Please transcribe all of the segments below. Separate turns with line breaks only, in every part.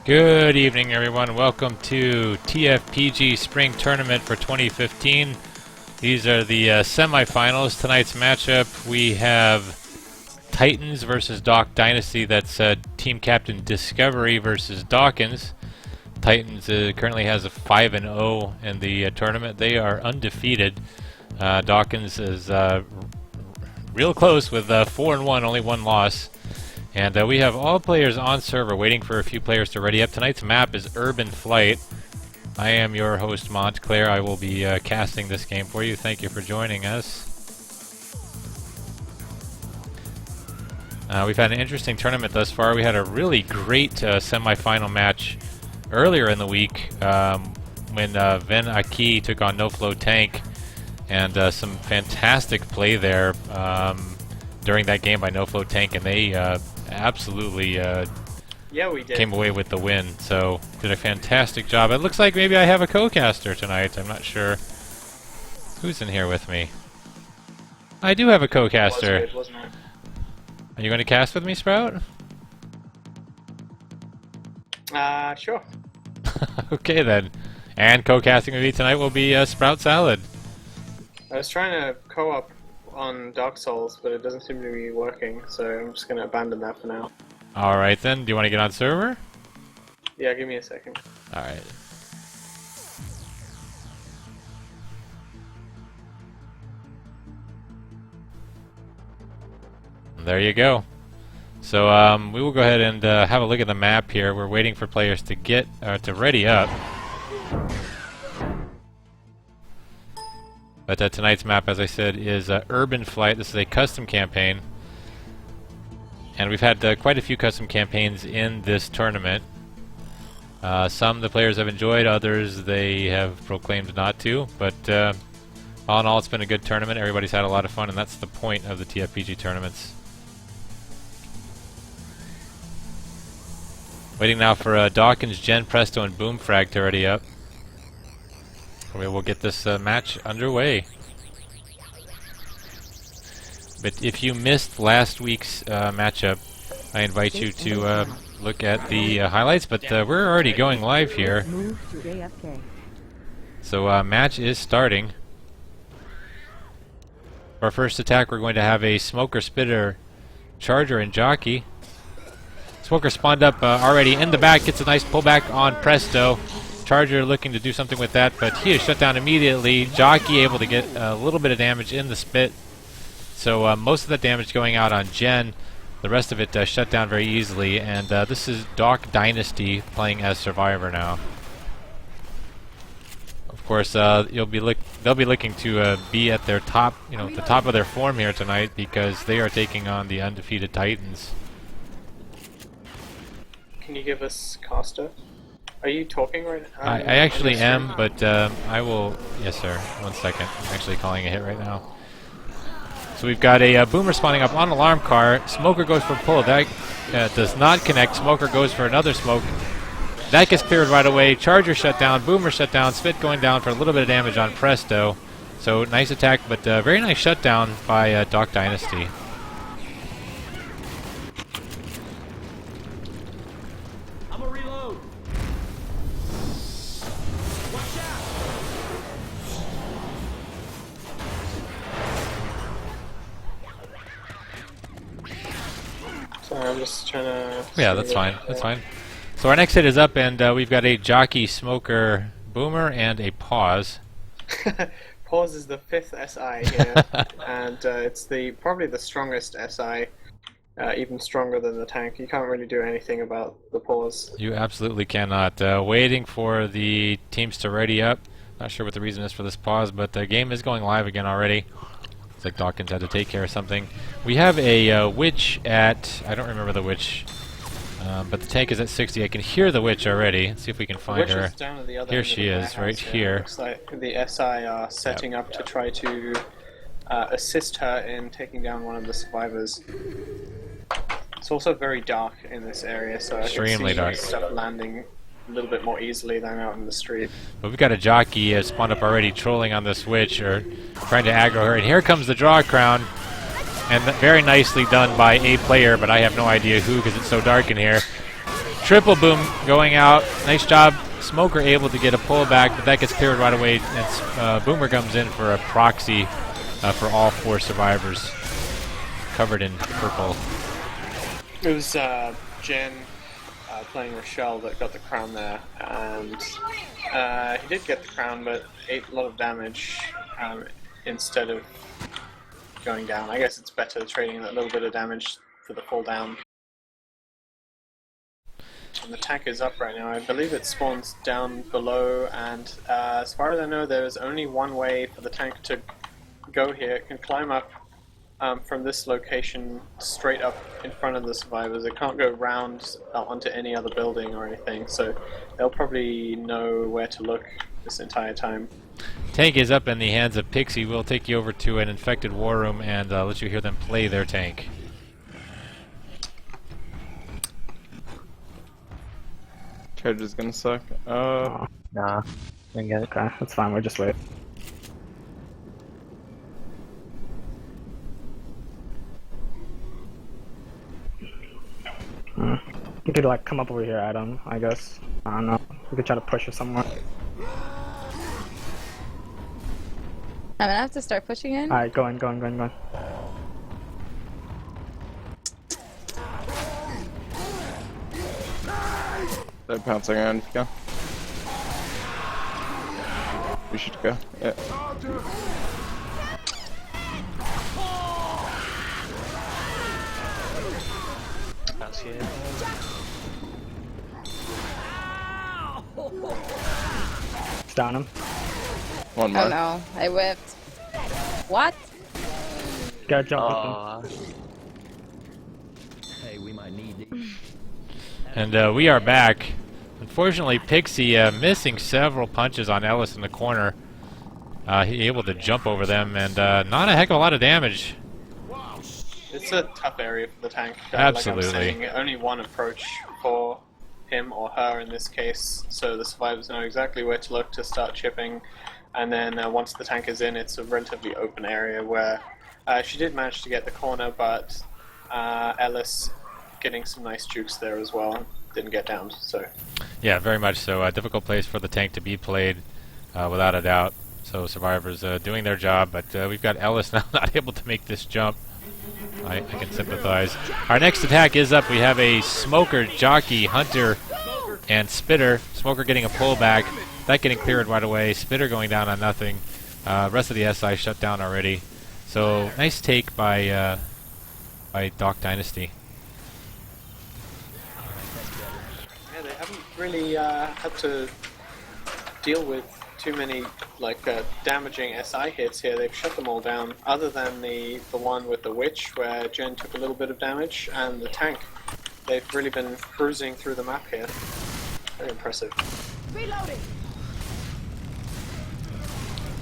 Good evening, everyone. Welcome to TFPG Spring Tournament for 2015. These are the semifinals. Tonight's matchup, we have Titans versus Dawk Dynasty. That's Team Captain Discovery versus Dawkins. Titans currently has a 5-0 in the tournament. They are undefeated. Dawkins is real close with 4-1, only one loss. And we have all players on server waiting for a few players to ready up. Tonight's map is Urban Flight. I am your host, Montclair. I will be casting this game for you. Thank you for joining us. We've had an interesting tournament thus far. We had a really great semifinal match earlier in the week when Ven Aki took on No Flow Tank, and some fantastic play there during that game by No Flow Tank, and they absolutely
we did.
Came away with the win. So did a fantastic job. It looks like maybe I have a co-caster tonight. I'm not sure who's in here with me. I do have a co-caster.
It was good, wasn't it?
Are you going to cast with me, Sprout?
Sure.
Okay then. And co-casting with me tonight will be Sprout Salad.
I was trying to co-op on Dark Souls, but it doesn't seem to be working, so I'm just going to abandon that for now.
Alright then, do you want to get on server?
Yeah, give me a second.
Alright. There you go. So we will go ahead and have a look at the map here. We're waiting for players to get to ready up. But tonight's map, as I said, is Urban Flight. This is a custom campaign. And we've had quite a few custom campaigns in this tournament. Some the players have enjoyed, others they have proclaimed not to. But all in all, it's been a good tournament. Everybody's had a lot of fun, and that's the point of the TFPG tournaments. Waiting now for Dawkins, Gen, Presto, and Boomfrag to ready up. We will get this match underway. But if you missed last week's matchup, I invite you to look at the highlights. But we're already going live here. So match is starting. For our first attack, we're going to have a Smoker, Spitter, Charger, and Jockey. Smoker spawned up already in the back, gets a nice pullback on Presto. Charger looking to do something with that, but he is shut down immediately. Jockey able to get a little bit of damage in the spit. So most of the damage going out on Gen. The rest of it shut down very easily. And this is Dawk Dynasty playing as Survivor now. Of course, they'll be looking to be at their top, the top of their form here tonight, because they are taking on the undefeated Titans.
Can you give us caster? Are you talking right now?
I actually am, but I will... Yes, sir. 1 second. I'm actually calling a hit right now. So we've got a Boomer spawning up on Alarm Car. Smoker goes for pull. That does not connect. Smoker goes for another smoke. That gets cleared right away. Charger shut down. Boomer shut down. Spit going down for a little bit of damage on Presto. So nice attack, but very nice shutdown by Dawk Dynasty.
Sorry, I'm just trying to...
Yeah, that's fine. That's fine. So our next hit is up, and we've got a Jockey, Smoker, Boomer, and a Pause.
Pause is the 5th SI here, and it's probably the strongest SI, even stronger than the tank. You can't really do anything about the Pause.
You absolutely cannot. Waiting for the teams to ready up. Not sure what the reason is for this pause, but the game is going live again already. It's like Dawkins had to take care of something. We have a Witch at... I don't remember the Witch, but the tank is at 60. I can hear the Witch already. Let's see if we can find her.
Down at the other
Here
end
she
of the
is,
warehouse,
right
yeah.
here.
Looks like the SI are setting up to try to assist her in taking down one of the survivors. It's also very dark in this area, so
Extremely
I can
dark.
see stuff landing a little bit more easily than out in the street.
But we've got a Jockey spawned up already, trolling on this Witch, or trying to aggro her. And here comes the draw crown, and very nicely done by a player, but I have no idea who because it's so dark in here. Triple boom going out. Nice job. Smoker able to get a pullback, but that gets cleared right away. And Boomer comes in for a proxy for all 4 survivors, covered in purple.
It was Jen playing Rochelle that got the crown there, and he did get the crown, but ate a lot of damage instead of going down. I guess it's better trading that little bit of damage for the fall down. And the tank is up right now. I believe it spawns down below, and as far as I know, there is only one way for the tank to go here. It can climb up from this location straight up in front of the survivors. It can't go round onto any other building or anything, so they'll probably know where to look this entire time.
Tank is up in the hands of Pixie. We'll take you over to an infected war room and let you hear them play their tank.
Charge is gonna suck.
Oh, nah. Didn't get it, okay. That's fine, we'll just wait. You could like come up over here, Adam, I guess. I don't know. We could try to push her somewhere.
I'm gonna have to start pushing in.
Alright, go in, go in, go in, go in.
They're pouncing around. Go. We should go. Yeah.
That's here.
Down him.
One more.
Oh no, I whipped. What?
Gotta jump with him.
Hey, we might need these.
And we are back. Unfortunately, Pixie missing several punches on Ellis in the corner. He able to jump over them, and not a heck of a lot of damage.
It's a tough area for the tank.
Absolutely.
Like I'm saying, only one approach for him or her in this case, so the survivors know exactly where to look to start chipping. And then once the tank is in, it's a relatively open area where she did manage to get the corner, but Ellis getting some nice jukes there as well. Didn't get down, so.
Yeah, very much so. A difficult place for the tank to be played, without a doubt. So survivors doing their job, but we've got Ellis now not able to make this jump. I can sympathize. Our next attack is up. We have a Smoker, Jockey, Hunter, and Spitter. Smoker getting a pullback. That getting cleared right away. Spitter going down on nothing. Rest of the SI shut down already. So nice take by Dawk Dynasty.
Yeah, they haven't really had to deal with too many damaging SI hits here. They've shut them all down, other than the one with the witch where Jen took a little bit of damage, and the tank. They've really been cruising through the map here. Very impressive.
Reloading.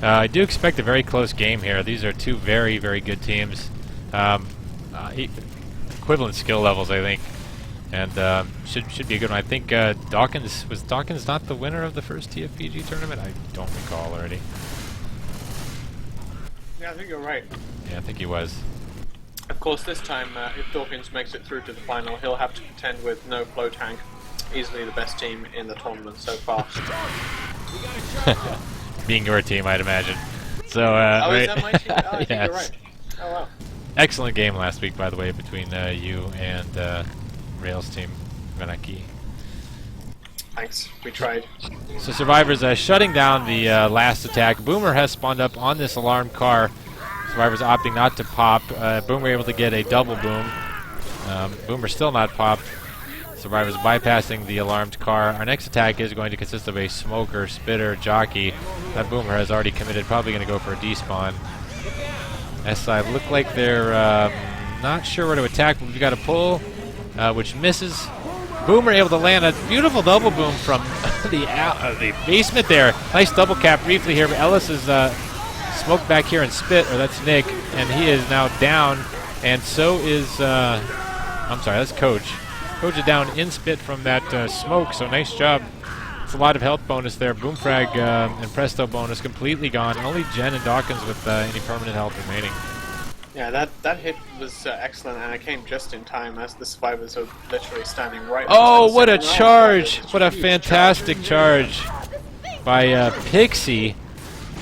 I do expect a very close game here. These are two very, very good teams. Equivalent skill levels, I think. And should be a good one. I think Dawkins not the winner of the first TFPG tournament? I don't recall already.
Yeah, I think you're right.
Yeah, I think he was.
Of course, this time, if Dawkins makes it through to the final, he'll have to contend with no flow tank. Easily the best team in the tournament so far.
Being your team, I'd imagine. So,
is that my team? Oh, I think
yes.
you're right. Oh, wow.
Excellent game last week, by the way, between you and Rails team, Venaki.
Thanks. We tried.
So Survivors shutting down the last attack. Boomer has spawned up on this alarm car. Survivors opting not to pop. Boomer able to get a double boom. Boomer still not popped. Survivors bypassing the alarmed car. Our next attack is going to consist of a Smoker, Spitter, Jockey. That Boomer has already committed. Probably going to go for a despawn. SI look like they're not sure where to attack. We've got a pull, which misses. Boomer able to land a beautiful double boom from the basement there. Nice double cap briefly here. But Ellis is smoked back here and Spit, or that's Nick, and he is now down. And so is, I'm sorry, that's Coach. Coach is down in Spit from that smoke, so nice job. It's a lot of health bonus there. Boomfrag and Presto bonus completely gone. Only Jen and Dawkins with any permanent health remaining.
Yeah, that hit was excellent, and it came just in time as the survivors are literally standing right.
Oh,
outside
what
the
a
center.
charge!
That was
What a
huge
fantastic charge by Pixie.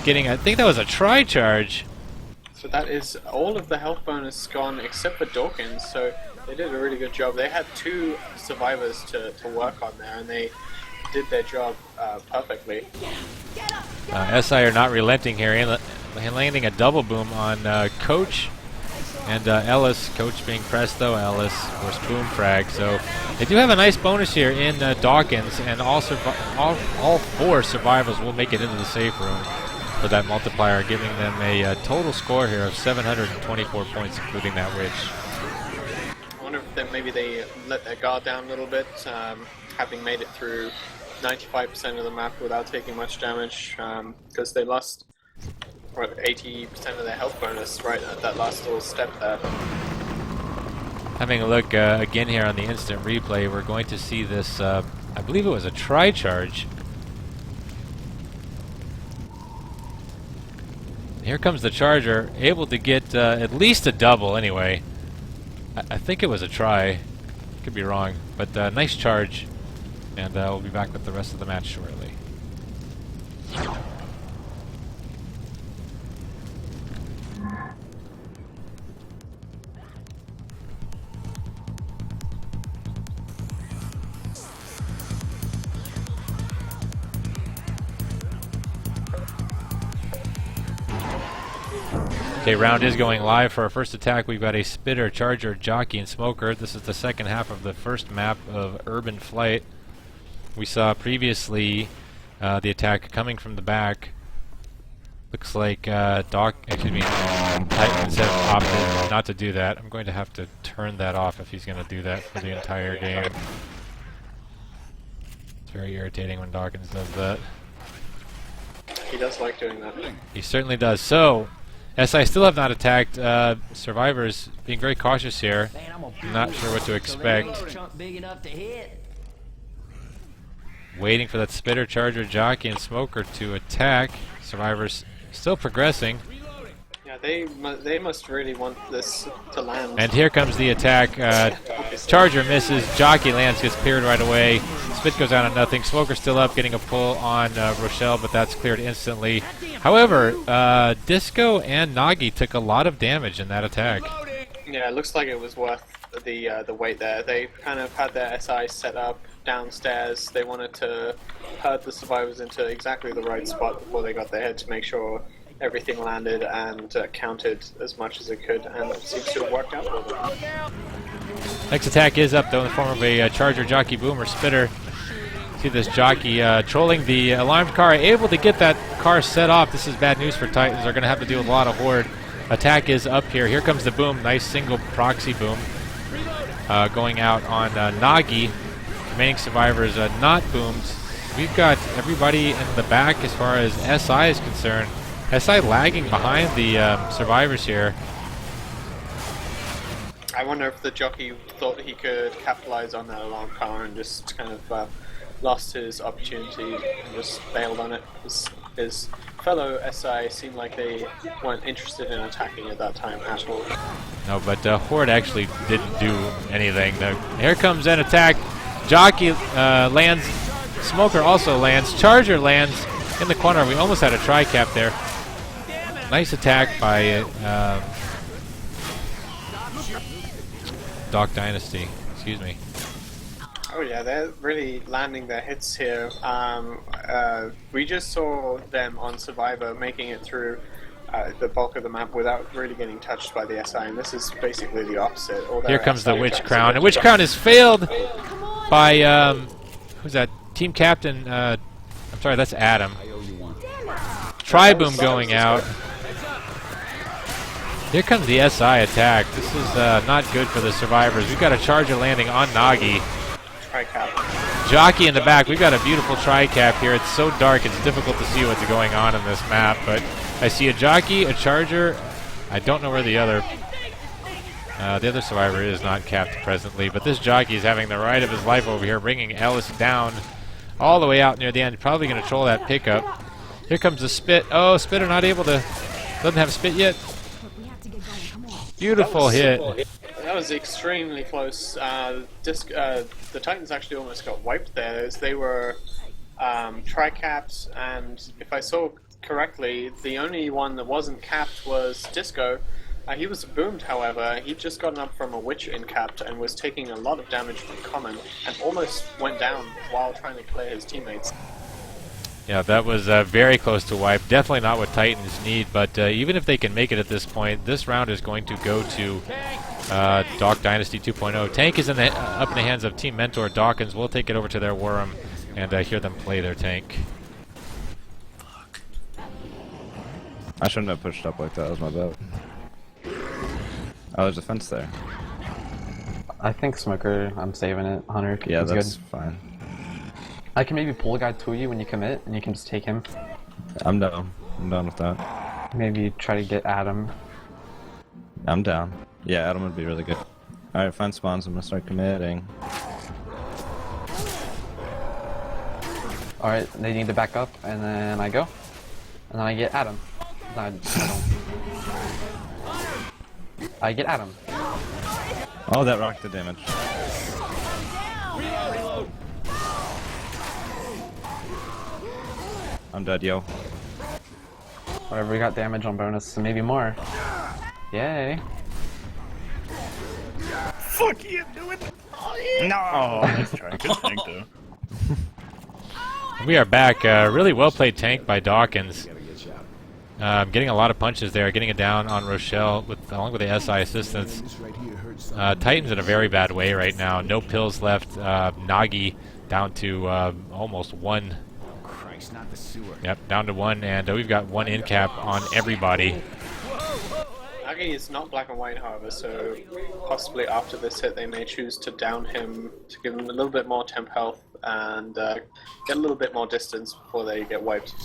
Getting, I think that was a tri-charge.
So that is all of the health bonus gone except for Dawkins, so they did a really good job. They had 2 survivors to work on there, and they did their job perfectly.
SI are not relenting here, landing a double boom on Coach and Ellis. Coach being Presto, Ellis, of course, boom frag. So they do have a nice bonus here in Dawkins, and all 4 survivors will make it into the safe room for that multiplier, giving them a total score here of 724 points, including that witch.
I wonder if maybe they let their guard down a little bit, having made it through 95% of the map without taking much damage, because they lost 80% of their health bonus right at that last little step there.
Having a look again here on the instant replay, we're going to see this, I believe it was a tri-charge. Here comes the charger, able to get at least a double anyway. I think it was a try. Could be wrong, but nice charge. And we'll be back with the rest of the match shortly. Okay, round is going live. For our first attack, we've got a Spitter, Charger, Jockey, and Smoker. This is the second half of the first map of Urban Flight. We saw previously the attack coming from the back. Looks like Titans have opted not to do that. I'm going to have to turn that off if he's going to do that for the entire game. It's very irritating when Dawkins does that.
He does like doing that.
He certainly does. So, SI still have not attacked. Survivors being very cautious here. Not sure what to expect. Waiting for that Spitter, Charger, Jockey, and Smoker to attack. Survivors still progressing.
Yeah, they must really want this to land.
And here comes the attack. Charger misses. Jockey lands, gets cleared right away. Spit goes out on nothing. Smoker still up, getting a pull on Rochelle, but that's cleared instantly. However, Disco and Nagi took a lot of damage in that attack.
Yeah, it looks like it was worth the wait there. They kind of had their SI set up downstairs. They wanted to herd the survivors into exactly the right spot before they got their head to make sure everything landed and counted as much as it could, and it seems to have worked out for them.
Next attack is up, though, in the form of a Charger, Jockey, Boomer, Spitter. See this Jockey trolling the alarmed car, able to get that car set off. This is bad news for Titans. They're going to have to deal with a lot of Horde. Attack is up here. Here comes the boom. Nice single proxy boom. Going out on Nagi. Remaining survivors not boomed. We've got everybody in the back as far as SI is concerned. SI lagging behind the survivors here.
I wonder if the jockey thought he could capitalize on that alarm car and just kind of lost his opportunity and just bailed on it. His fellow SI seemed like they weren't interested in attacking at that time at all.
No, but Horde actually didn't do anything. Here comes an attack. Jockey lands. Smoker also lands. Charger lands in the corner. We almost had a tri-cap there. Nice attack by Dawk Dynasty. Excuse me.
Oh yeah, they're really landing their hits here. We just saw them on Survivor making it through the bulk of the map without really getting touched by the SI, and this is basically the opposite.
Here comes the Witch Crown. And Witch Crown is failed by, who's that? Team Captain, I'm sorry, that's Adam. Tri-boom going out. Here comes the SI attack. This is not good for the survivors. We've got a Charger landing on Nagi.
Tri-cap.
Jockey in the back. We've got a beautiful tri-cap here. It's so dark, it's difficult to see what's going on in this map. But I see a Jockey, a Charger. I don't know where the other survivor is not capped presently. But this Jockey is having the ride of his life over here, bringing Ellis down all the way out near the end. Probably going to troll that pickup. Here comes the Spit. Oh, Spitter not able to. Doesn't have Spit yet. Beautiful hit.
That was extremely close. The Titans actually almost got wiped there. As they were tri-capped, and if I saw correctly, the only one that wasn't capped was Disco. He was boomed, however. He'd just gotten up from a Witch in capped and was taking a lot of damage from Common, and almost went down while trying to clear his teammates.
Yeah, that was very close to wipe. Definitely not what Titans need, but even if they can make it at this point, this round is going to go to Dawk Dynasty 2.0. Tank is up in the hands of team mentor Dawkins. We'll take it over to their war room and hear them play their tank.
I shouldn't have pushed up like that. That was my bad. Oh, there's a fence there.
I think Smoker, I'm saving it. Hunter,
Yeah, that's
good.
fine.
I can maybe pull a guy to you when you commit, and you can just take him.
I'm down. I'm down with that.
Maybe try to get Adam.
I'm down. Yeah, Adam would be really good. Alright, fence spawns. I'm gonna start committing.
Alright, they need to back up, and then I go. And then I get Adam. I don't. I get Adam.
Oh, that rocked the damage. I'm dead, yo.
Whatever, we got damage on bonus, so maybe more. Yay.
Fuck you, do it! No! Nice try. Good tank, though.
We are back. Really well played tank by Dawkins. Getting a lot of punches there, getting it down on Rochelle along with the SI assistance. Titan's in a very bad way right now. No pills left. Nagi down to almost one. Yep, down to one, and we've got one in cap on everybody.
Nagi is not black and white, however, so possibly after this hit they may choose to down him to give him a little bit more temp health and get a little bit more distance before they get wiped.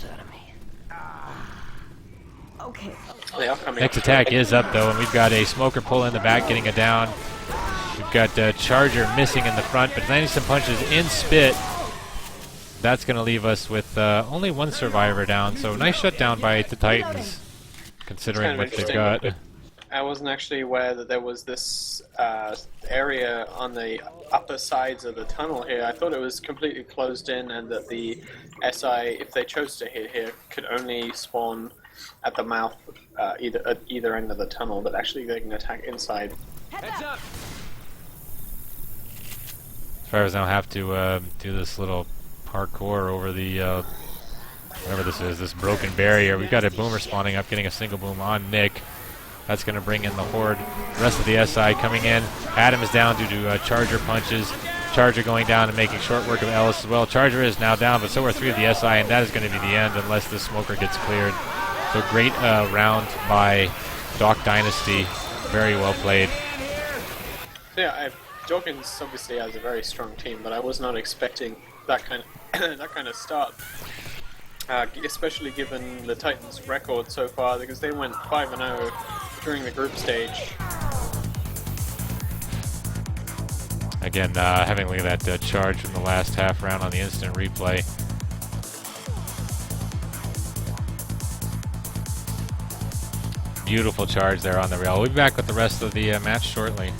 Okay.
They are coming
Next
up.
attack is up though, and we've got a Smoker pull in the back, getting it down. We've got Charger missing in the front, but landing some punches in Spit. That's going to leave us with only one survivor down, so nice shutdown by the Titans, considering
Kind of
what they've got.
interesting. I wasn't actually aware that there was this area on the upper sides of the tunnel here. I thought it was completely closed in and that the SI, if they chose to hit here, could only spawn at the mouth, at either end of the tunnel, but actually they can attack inside.
Survivors now have to do this little parkour over the, whatever this is, this broken barrier. We've got a boomer spawning up, getting a single boom on Nick. That's going to bring in the Horde. The rest of the SI coming in. Adam is down due to Charger punches. Charger going down and making short work of Ellis as well. Charger is now down, but so are three of the SI, and that is going to be the end unless the Smoker gets cleared. So great round by Dawk Dynasty. Very well played.
So yeah, Dawkins obviously has a very strong team, but I was not expecting that kind of that kind of start. Especially given the Titans' record so far, because they went 5-0 during the group stage.
Again, having a look at that charge from the last half round on the instant replay. Beautiful charge there on the rail. We'll be back with the rest of the match shortly.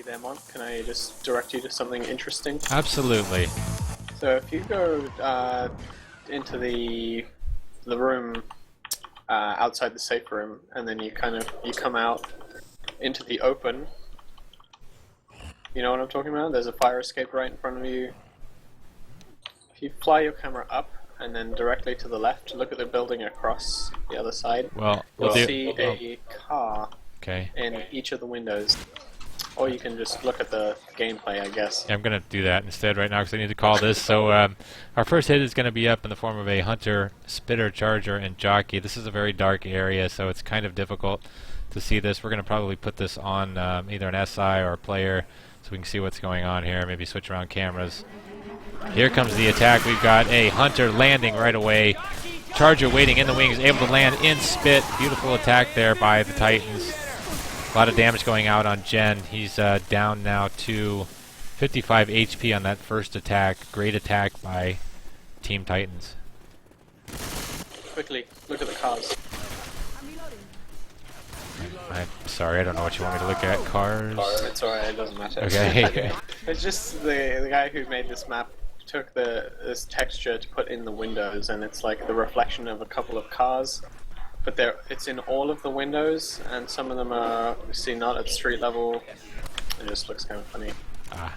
There, Mon. Can I just direct you to something interesting?
Absolutely.
So if you go into the room outside the safe room, and then you come out into the open. You know what I'm talking about? There's a fire escape right in front of you. If you fly your camera up and then directly to the left, look at the building across the other side.
Well,
You'll
the-
see a car
okay.
in each of the windows. Or you can just look at the gameplay, I guess.
Yeah, I'm going to do that instead right now because I need to call this. So our first hit is going to be up in the form of a hunter, spitter, charger, and jockey. This is a very dark area, so it's kind of difficult to see this. We're going to probably put this on either an SI or a player so we can see what's going on here. Maybe switch around cameras. Here comes the attack. We've got a hunter landing right away. Charger waiting in the wings, able to land in spit. Beautiful attack there by the Titans. A lot of damage going out on Jen. He's down now to 55 HP on that first attack. Great attack by Team Titans.
Quickly, look at the cars.
I'm sorry, I don't know what you want me to look at. Cars?
It's alright, it doesn't matter.
Okay.
It's just the guy who made this map took this texture to put in the windows, and it's like the reflection of a couple of cars. But it's in all of the windows, and some of them are, you see, not at street level. It just looks kind of funny.
Ah.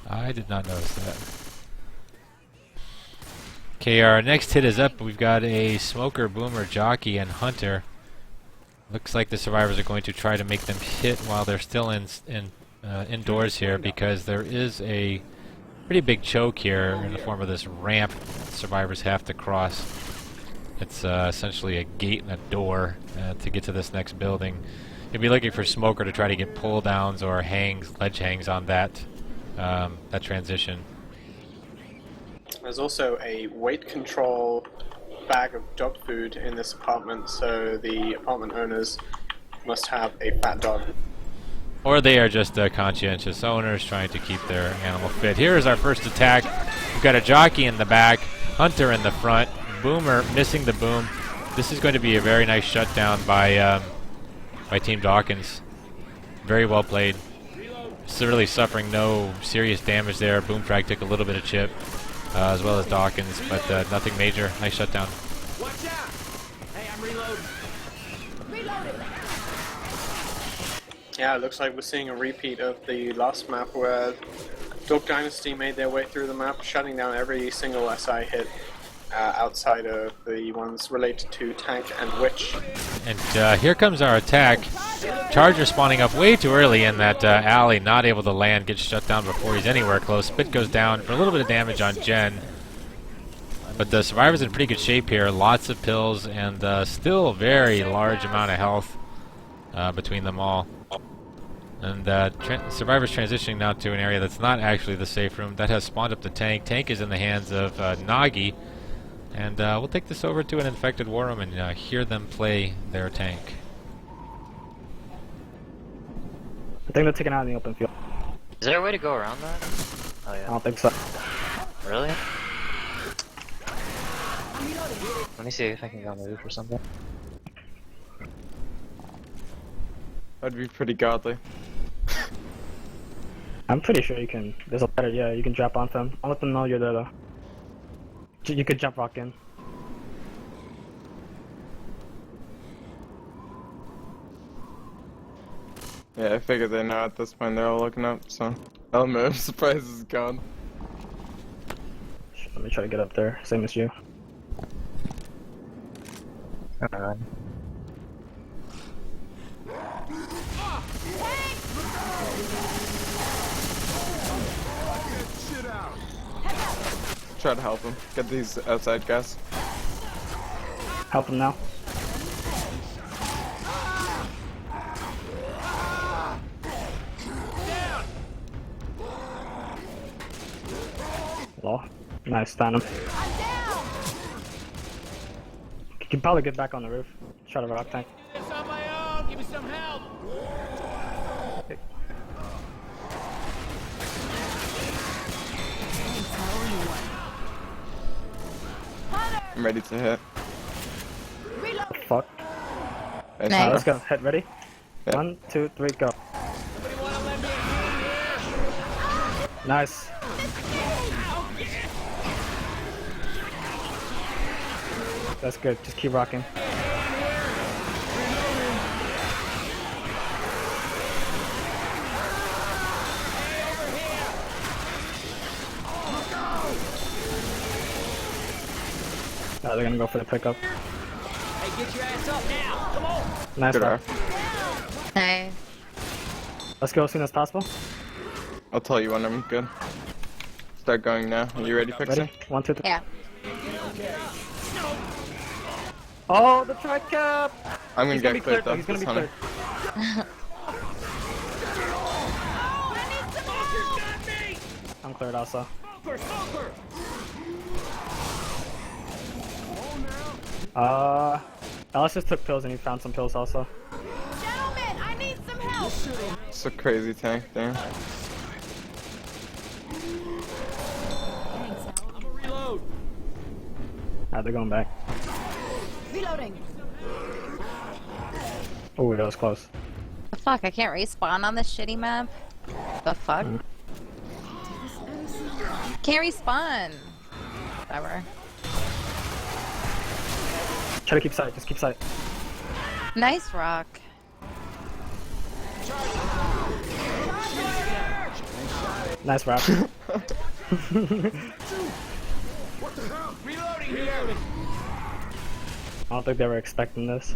I did not notice that. Okay, our next hit is up. We've got a smoker, boomer, jockey, and hunter. Looks like the survivors are going to try to make them hit while they're still indoors here, because there is a pretty big choke here in the form of this ramp survivors have to cross. It's essentially a gate and a door to get to this next building. You'll be looking for smoker to try to get pull downs or ledge hangs on that transition.
There's also a weight control bag of dog food in this apartment, so the apartment owners must have a fat dog.
Or they are just conscientious owners trying to keep their animal fit. Here is our first attack. We've got a jockey in the back, hunter in the front, boomer missing the boom. This is going to be a very nice shutdown by Team Dawkins. Very well played. Really suffering no serious damage there. Boomfrag took a little bit of chip, as well as Dawkins, but nothing major. Nice shutdown.
Watch out! Hey, I'm reloading. Reloading.
Yeah, it looks like we're seeing a repeat of the last map where Dawk Dynasty made their way through the map, shutting down every single SI hit outside of the ones related to tank and witch.
And here comes our attack. Charger spawning up way too early in that alley, not able to land, gets shut down before he's anywhere close. Spit goes down for a little bit of damage on Jen. But the survivor's in pretty good shape here. Lots of pills and still a very large amount of health between them all. And survivor's transitioning now to an area that's not actually the safe room. That has spawned up the tank. Tank is in the hands of Nagi. And we'll take this over to an infected war room and hear them play their tank.
I think they're taking out in the open field.
Is there a way to go around that? Oh
I
yeah.
don't think so.
Really? Let me see if I can go on the roof or something.
That'd be pretty godly.
I'm pretty sure you can. There's a ladder, yeah, you can drop onto them. I'll let them know you're there though. You could jump rock in.
Yeah, I figured they know at this point they're all looking up, so element of surprise is gone.
Let me try to get up there, same as you.
Alright.
Try to help them. Get these outside guys.
Help them now. Law. Nice, stand him. You can probably get back on the roof. Try to rock tank.
It's on my own. Give me some help.
I'm ready to hit.
Fuck.
Nice.
Nice.
Let's go. Head ready?
Yeah.
1, 2, 3, go. Nice. That's good. Just keep rocking. They're gonna go for the pickup.
Hey, get your ass up now! Come on!
Nice
Good
one.
eye.
Nice.
Let's go as soon as possible.
I'll tell you when I'm good. Start going now. Are you ready, Pixie?
Ready? 1, 2, 3.
Yeah.
Oh, the tri-cap!
I'm gonna
He's
get
gonna be
cleared
cleared.
though.
He's gonna be
Hunter.
cleared. I'm cleared also. Alice just took pills and he found some pills also.
Gentlemen, I need some help.
It's a crazy tank there.
Reload!
They're going back.
Reloading.
Oh, that was close.
The fuck, I can't respawn on this shitty map? The fuck? Can't respawn. Whatever.
Try to keep sight, just keep sight.
Nice rock.
Nice wrap.
Reloading here!
I don't think they were expecting this.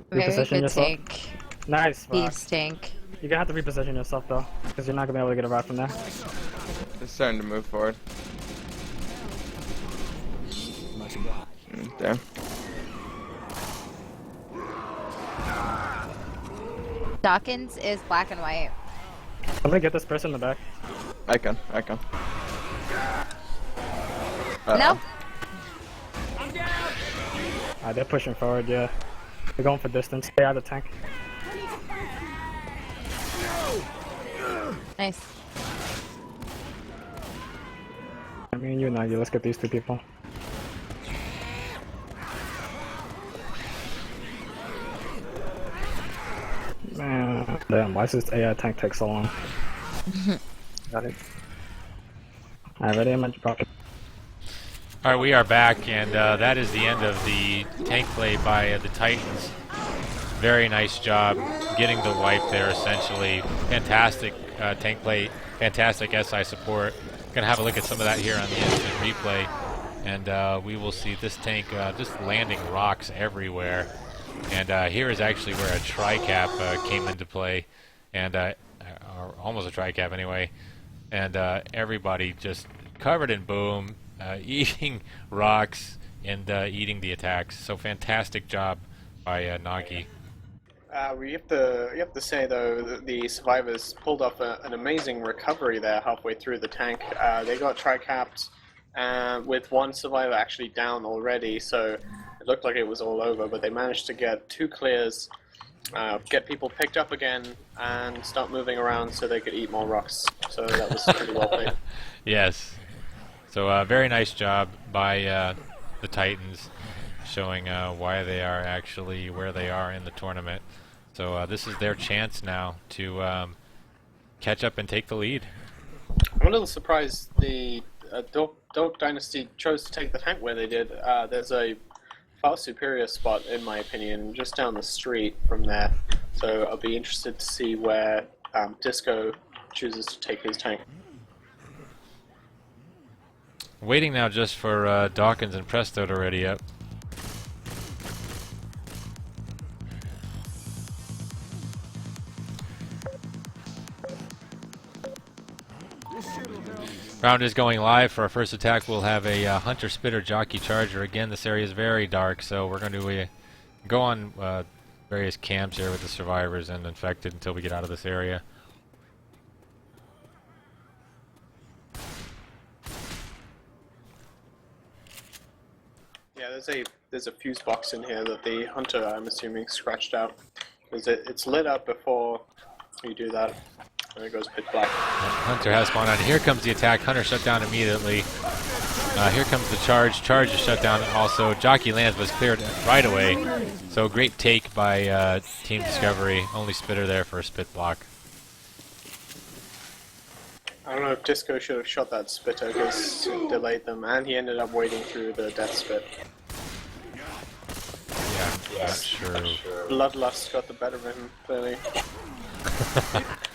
Very
Reposition
good
yourself.
tank.
Nice rock.
Beast tank.
You're gonna have to reposition yourself though, because you're not gonna be able to get a rock from there.
They're starting to move forward. Damn.
Dawkins is black and white.
I'm gonna get this person in the back.
I can.
Nope.
They're pushing forward, yeah. They're going for distance. Stay out of the tank.
Nice.
I mean, you and Nagi, let's get these two people. Man, damn, why does this AI tank take so long? Got it. Alright, ready? I'm at rocket.
Alright, we are back, and that is the end of the tank play by the Titans. Very nice job getting the wipe there, essentially. Fantastic tank play, fantastic SI support. Gonna have a look at some of that here on the instant replay, and we will see this tank just landing rocks everywhere. And here is actually where a tri-cap came into play, and or almost a tri-cap anyway. And everybody just covered in boom, eating rocks and eating the attacks. So fantastic job by Nagi.
You have to say though that the survivors pulled off an amazing recovery there halfway through the tank. They got tri-capped with one survivor actually down already, so it looked like it was all over, but they managed to get 2 clears, get people picked up again, and start moving around so they could eat more rocks. So that was pretty well played.
Yes. So very nice job by the Titans, showing why they are actually where they are in the tournament. So this is their chance now to catch up and take the lead.
I'm a little surprised the Dawk Dynasty chose to take the tank where they did. There's a far superior spot, in my opinion, just down the street from there. So I'll be interested to see where Disco chooses to take his tank.
Waiting now just for Dawkins and Presto to ready up. Round is going live. For our first attack, we'll have a Hunter Spitter Jockey Charger. Again, this area is very dark, so we're going to go on various camps here with the survivors and infected until we get out of this area.
Yeah, there's a fuse box in here that the Hunter, I'm assuming, scratched out. Because it's lit up before you do that, and it goes pitch black.
Hunter has spawned on. Here comes the attack. Hunter shut down immediately. Here comes the charge. Charge is shut down also. Jockey lands was cleared right away. So great take by Team Discovery. Only Spitter there for a spit block.
I don't know if Disco should have shot that Spitter because it delayed them, and he ended up wading through the death spit.
Yeah, not sure.
Bloodlust got the better of him, clearly.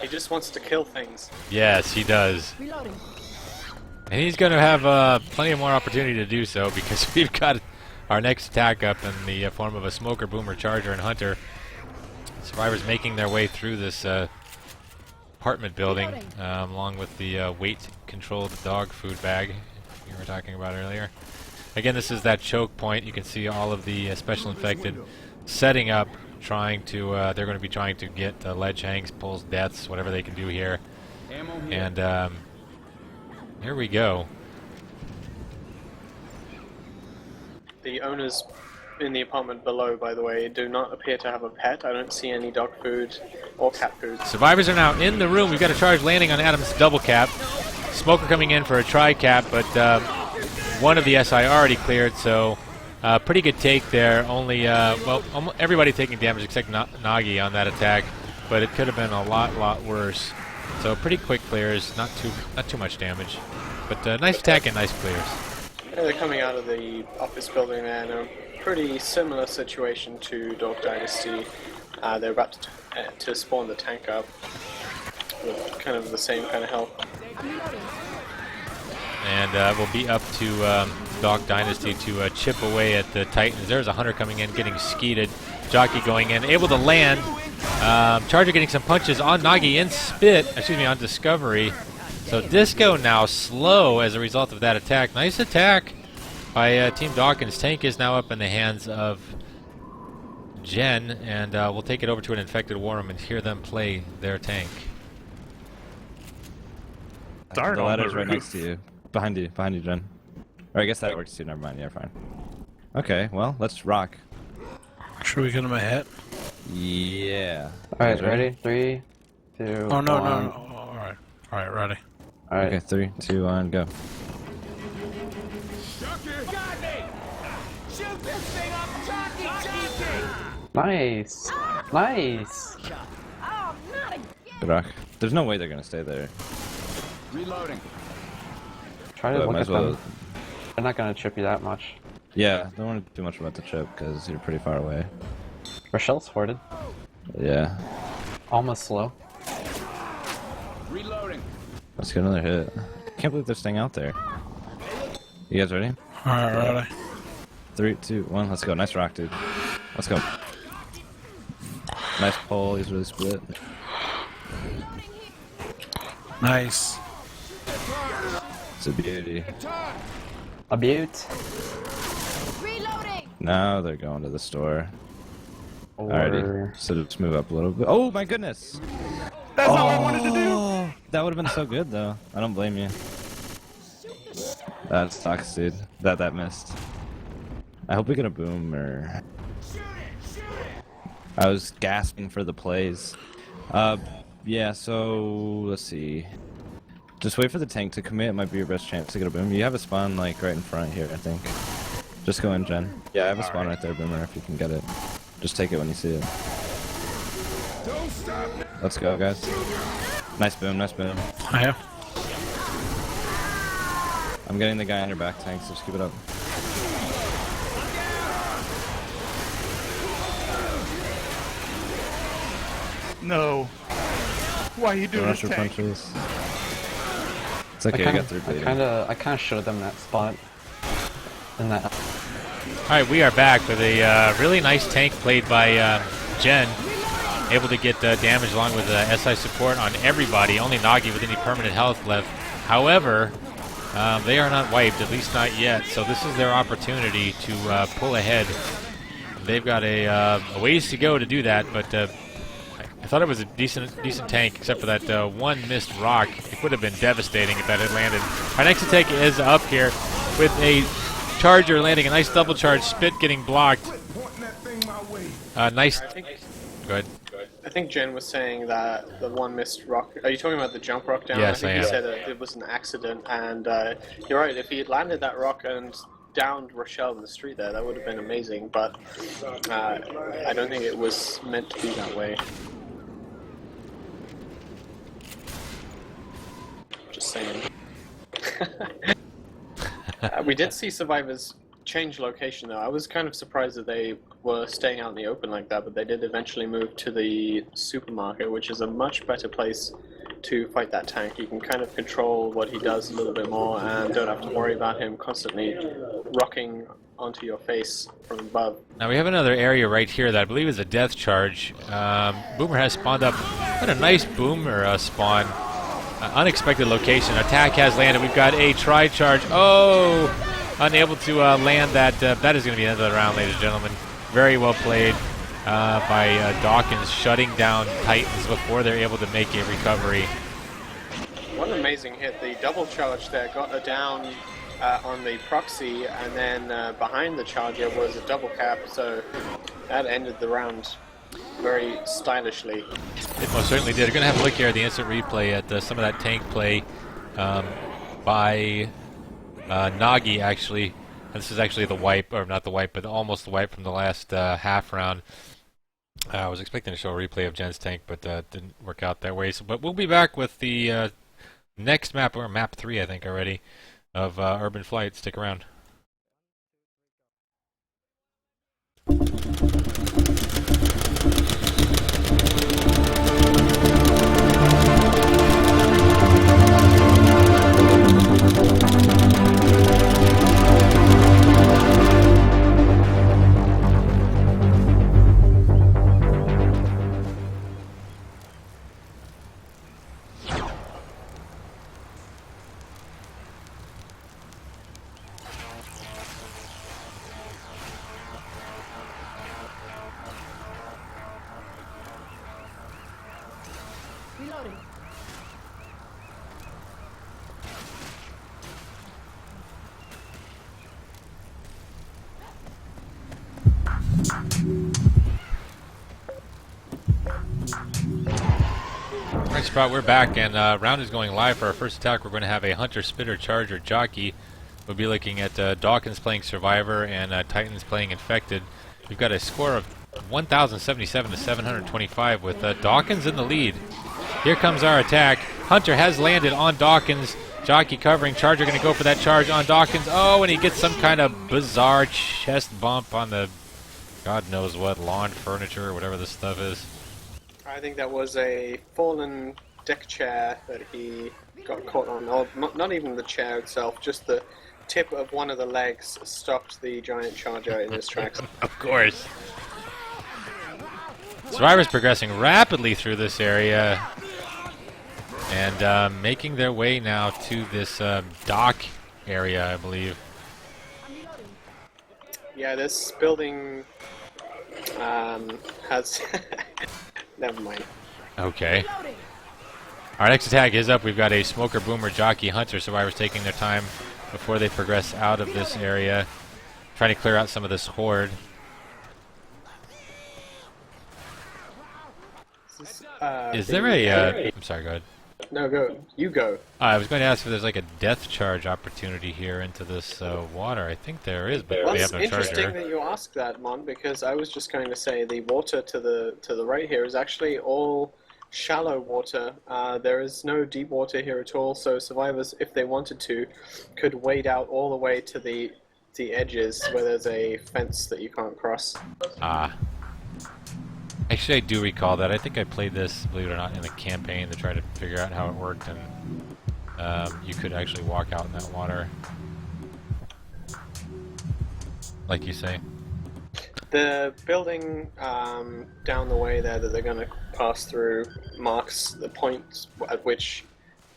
He just wants to kill things.
Yes, he does.
Reloading.
And he's going to have plenty of more opportunity to do so because we've got our next attack up in the form of a Smoker, Boomer, Charger, and Hunter. Survivors making their way through this apartment building along with the weight-controlled dog food bag you were talking about earlier. Again, this is that choke point. You can see all of the special infected setting up, trying to, they're going to be trying to get ledge hangs, pulls, deaths, whatever they can do here. And here we go.
The owners in the apartment below, by the way, do not appear to have a pet. I don't see any dog food or cat food.
Survivors are now in the room. We've got a charge landing on Adam's double cap. Smoker coming in for a tri-cap, but one of the SI already cleared, so pretty good take there. Only, well, everybody taking damage except Nagi on that attack, but it could have been a lot worse. So pretty quick clears, not too much damage, but nice attack and nice clears.
Yeah, they're coming out of the office building there in a pretty similar situation to Dawk Dynasty. They're about to spawn the tank up with kind of the same kind of health.
And we'll be up to Dawk Dynasty to chip away at the Titans. There's a Hunter coming in, getting skeeted. Jockey going in, able to land. Charger getting some punches on Nagi in Spit, excuse me, on Discovery. So Disco now slow as a result of that attack. Nice attack by Team Dawkins. Tank is now up in the hands of Jen, and we'll take it over to an infected war room and hear them play their tank.
Start
The
on
ladder's
the
right
roof.
next to you. Behind you, Jen. Or I guess that works too, never mind, yeah, fine. Okay, well, let's rock.
Should we get him a hit?
Yeah.
Alright,
Guys
ready? 3, 2,
Oh, no,
1.
Alright. Alright, ready.
Alright.
Okay, 3, 2, 1, go.
Shoot this thing up! Jockey!
Nice! Nice!
Oh, not again!
Good rock. There's no way they're gonna stay there.
Try to
But
look
might
at
as well.
them. They're not gonna chip you that much.
Yeah, don't worry too much about the chip because you're pretty far away.
Rochelle's hoarded.
Yeah.
Almost slow.
Let's get another hit. Can't believe they're staying out there. You guys ready?
Alright, ready.
3, 2, 1, let's go. Nice rock, dude. Let's go. Nice pull, he's really split.
Nice.
It's a beauty.
A beaut.
Reloading!
Now they're going to the store.
Or...
Alrighty, so just move up a little bit. Oh my goodness!
That's all I wanted to do.
That would have been so good though. I don't blame you. That sucks, dude. That missed. I hope we get a boom or... I was gasping for the plays. Yeah, so let's see. Just wait for the tank to commit. It might be your best chance to get a boom. You have a spawn like right in front here, I think. Just go in, Jen. Yeah, I have a spawn right there, Boomer, if you can get it. Just take it when you see it. Let's go, guys. Nice boom, nice boom.
I am.
I'm getting the guy on your back tank, so just keep it up.
No. Why are you doing
Rush
this
your
tank?
punches. It's okay, you got through bleeding.
I kinda showed them that spot. In that.
Alright, we are back with a really nice tank played by Jen. Able to get damage along with SI support on everybody. Only Nagi with any permanent health left. However, they are not wiped, at least not yet. So this is their opportunity to pull ahead. They've got a ways to go to do that, but I thought it was a decent tank, except for that one missed rock. It would have been devastating if that had landed. Our next attack is up here with a Charger landing a nice double charge. Spit getting blocked. Nice. Go ahead.
I think Jen was saying that the one missed rock. Are you talking about the jump rock down?
Yes,
I think
I
he
am.
said that it was an accident, and you're right. If he had landed that rock and downed Rochelle in the street there, that would have been amazing. But I don't think it was meant to be that way. Just saying. We did see survivors change location though. I was kind of surprised that they were staying out in the open like that, but they did eventually move to the supermarket, which is a much better place to fight that tank. You can kind of control what he does a little bit more and don't have to worry about him constantly rocking onto your face from above.
Now we have another area right here that I believe is a death charge. Boomer has spawned up. What a nice Boomer spawn. Unexpected location. Attack has landed. We've got a tri-charge. Oh! Unable to land that. That is going to be the end of the round, ladies and gentlemen. Very well played by Dawkins, shutting down Titans before they're able to make a recovery.
What an amazing hit. The double charge there got her down on the proxy, and then behind the charger was a double cap, so that ended the round very stylishly.
It most certainly did. We're going to have a look here at the instant replay at some of that tank play by Nagi, actually. This is actually the wipe, or not the wipe, but almost the wipe from the last half round. I was expecting to show a replay of Jen's tank, but didn't work out that way. So, but we'll be back with the next map, or map 3, I think, already, of Urban Flight. Stick around.
Reloading.
Right spot, we're back, and round is going live for our first attack. We're going to have a Hunter, Spitter, Charger, Jockey. We'll be looking at Dawkins playing Survivor and Titans playing Infected. We've got a score of 1,077 to 725 with Dawkins in the lead. Here comes our attack. Hunter has landed on Dawkins. Jockey covering. Charger going to go for that charge on Dawkins. Oh, and he gets some kind of bizarre chest bump on the God knows what, lawn furniture or whatever this stuff is.
I think that was a fallen deck chair that he got caught on. Or not even the chair itself, just the tip of one of the legs stopped the giant charger in his tracks.
Of course. Survivor's progressing rapidly through this area and making their way now to this dock area, I believe.
Yeah, this building has... Never mind.
Okay. Our next attack is up. We've got a Smoker, Boomer, Jockey, Hunter. Survivors taking their time before they progress out of this area. Trying to clear out some of this horde. Is there a... I'm sorry, go ahead.
No, go. You go.
I was going to ask if there's like a death charge opportunity here into this water. I think there is, but
Well,
we
it's
have no
interesting
charger.
that you ask that, Mon, because I was just going to say the water to the right here is actually all shallow water. There is no deep water here at all, so survivors, if they wanted to, could wade out all the way to the edges where there's a fence that you can't cross.
Ah. Actually, I do recall that. I think I played this, believe it or not, in the campaign to try to figure out how it worked, and you could actually walk out in that water. Like you say.
The building down the way there that they're going to pass through marks the point at which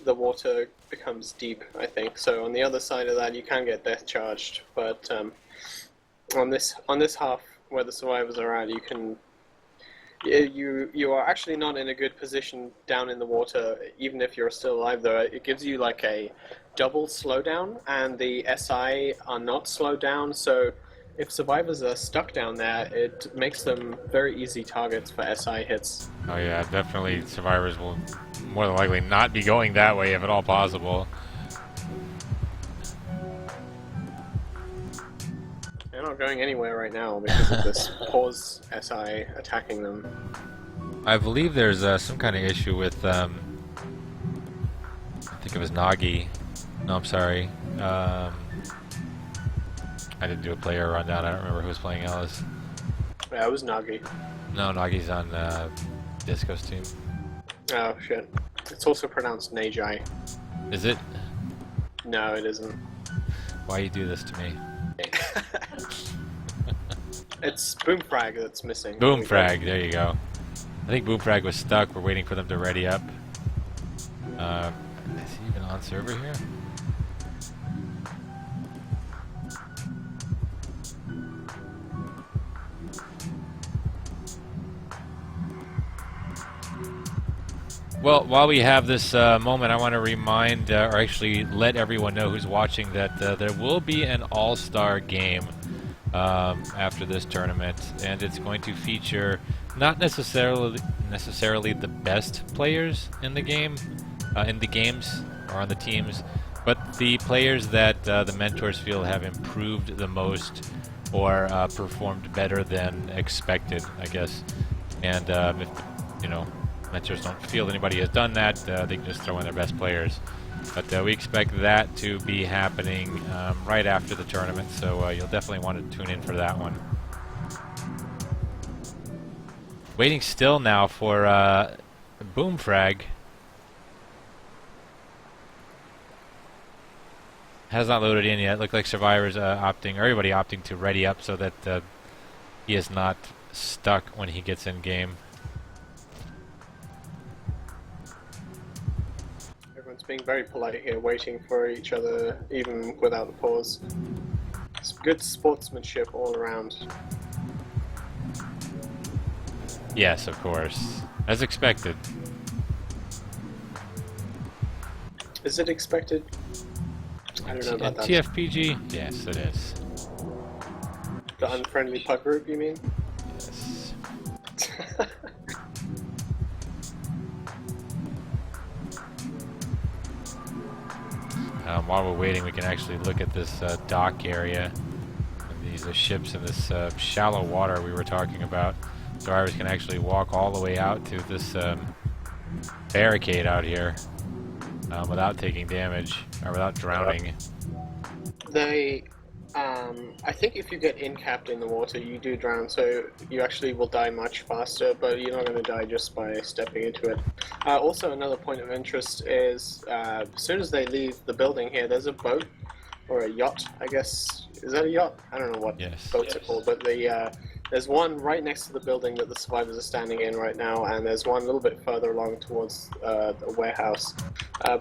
the water becomes deep, I think. So on the other side of that, you can get death charged, but on this half where the survivors are at, you can. You are actually not in a good position down in the water, even if you're still alive, though. It gives you like a double slowdown, and the SI are not slowed down, so if survivors are stuck down there, it makes them very easy targets for SI hits.
Oh yeah, definitely survivors will more than likely not be going that way if at all possible.
They're not going anywhere right now because of this pause SI attacking them.
I believe there's some kind of issue with, I think it was Nagi. No, I'm sorry. I didn't do a player rundown. I don't remember who was playing Alice.
Yeah, it was Nagi.
No, Nagi's on Disco's team.
Oh shit. It's also pronounced Nagi.
Is it?
No, it isn't.
Why you do this to me?
It's Boomfrag that's missing.
Boomfrag, there you go. I think Boomfrag was stuck. We're waiting for them to ready up. Is he even on server here? Well, while we have this moment, I want to remind, or actually let everyone know who's watching, that there will be an all-star game after this tournament, and it's going to feature not necessarily the best players in the game, in the games or on the teams, but the players that the mentors feel have improved the most or performed better than expected, I guess. And if you know, mentors don't feel anybody has done that, they can just throw in their best players. But we expect that to be happening right after the tournament, so you'll definitely want to tune in for that one. Waiting still now for Boomfrag. Has not loaded in yet. Looked like Survivor's opting, or everybody opting to ready up so that he is not stuck when he gets in game.
Everyone's being very polite here, waiting for each other, even without the pause. It's good sportsmanship all around.
Yes, of course. As expected.
Is it expected? I don't know about that.
TFPG? Yes, it is.
The unfriendly pug group, you mean?
Yes. While we're waiting, we can actually look at this dock area. And these ships in this shallow water we were talking about. Survivors can actually walk all the way out to this barricade out here without taking damage, or without drowning.
They, I think if you get in-capped in the water, you do drown, so you actually will die much faster, but you're not going to die just by stepping into it. Also, another point of interest is, as soon as they leave the building here, there's a boat, or a yacht, I guess. Is that a yacht? I don't know what boats are called, but there's one right next to the building that the survivors are standing in right now, and there's one a little bit further along towards the warehouse.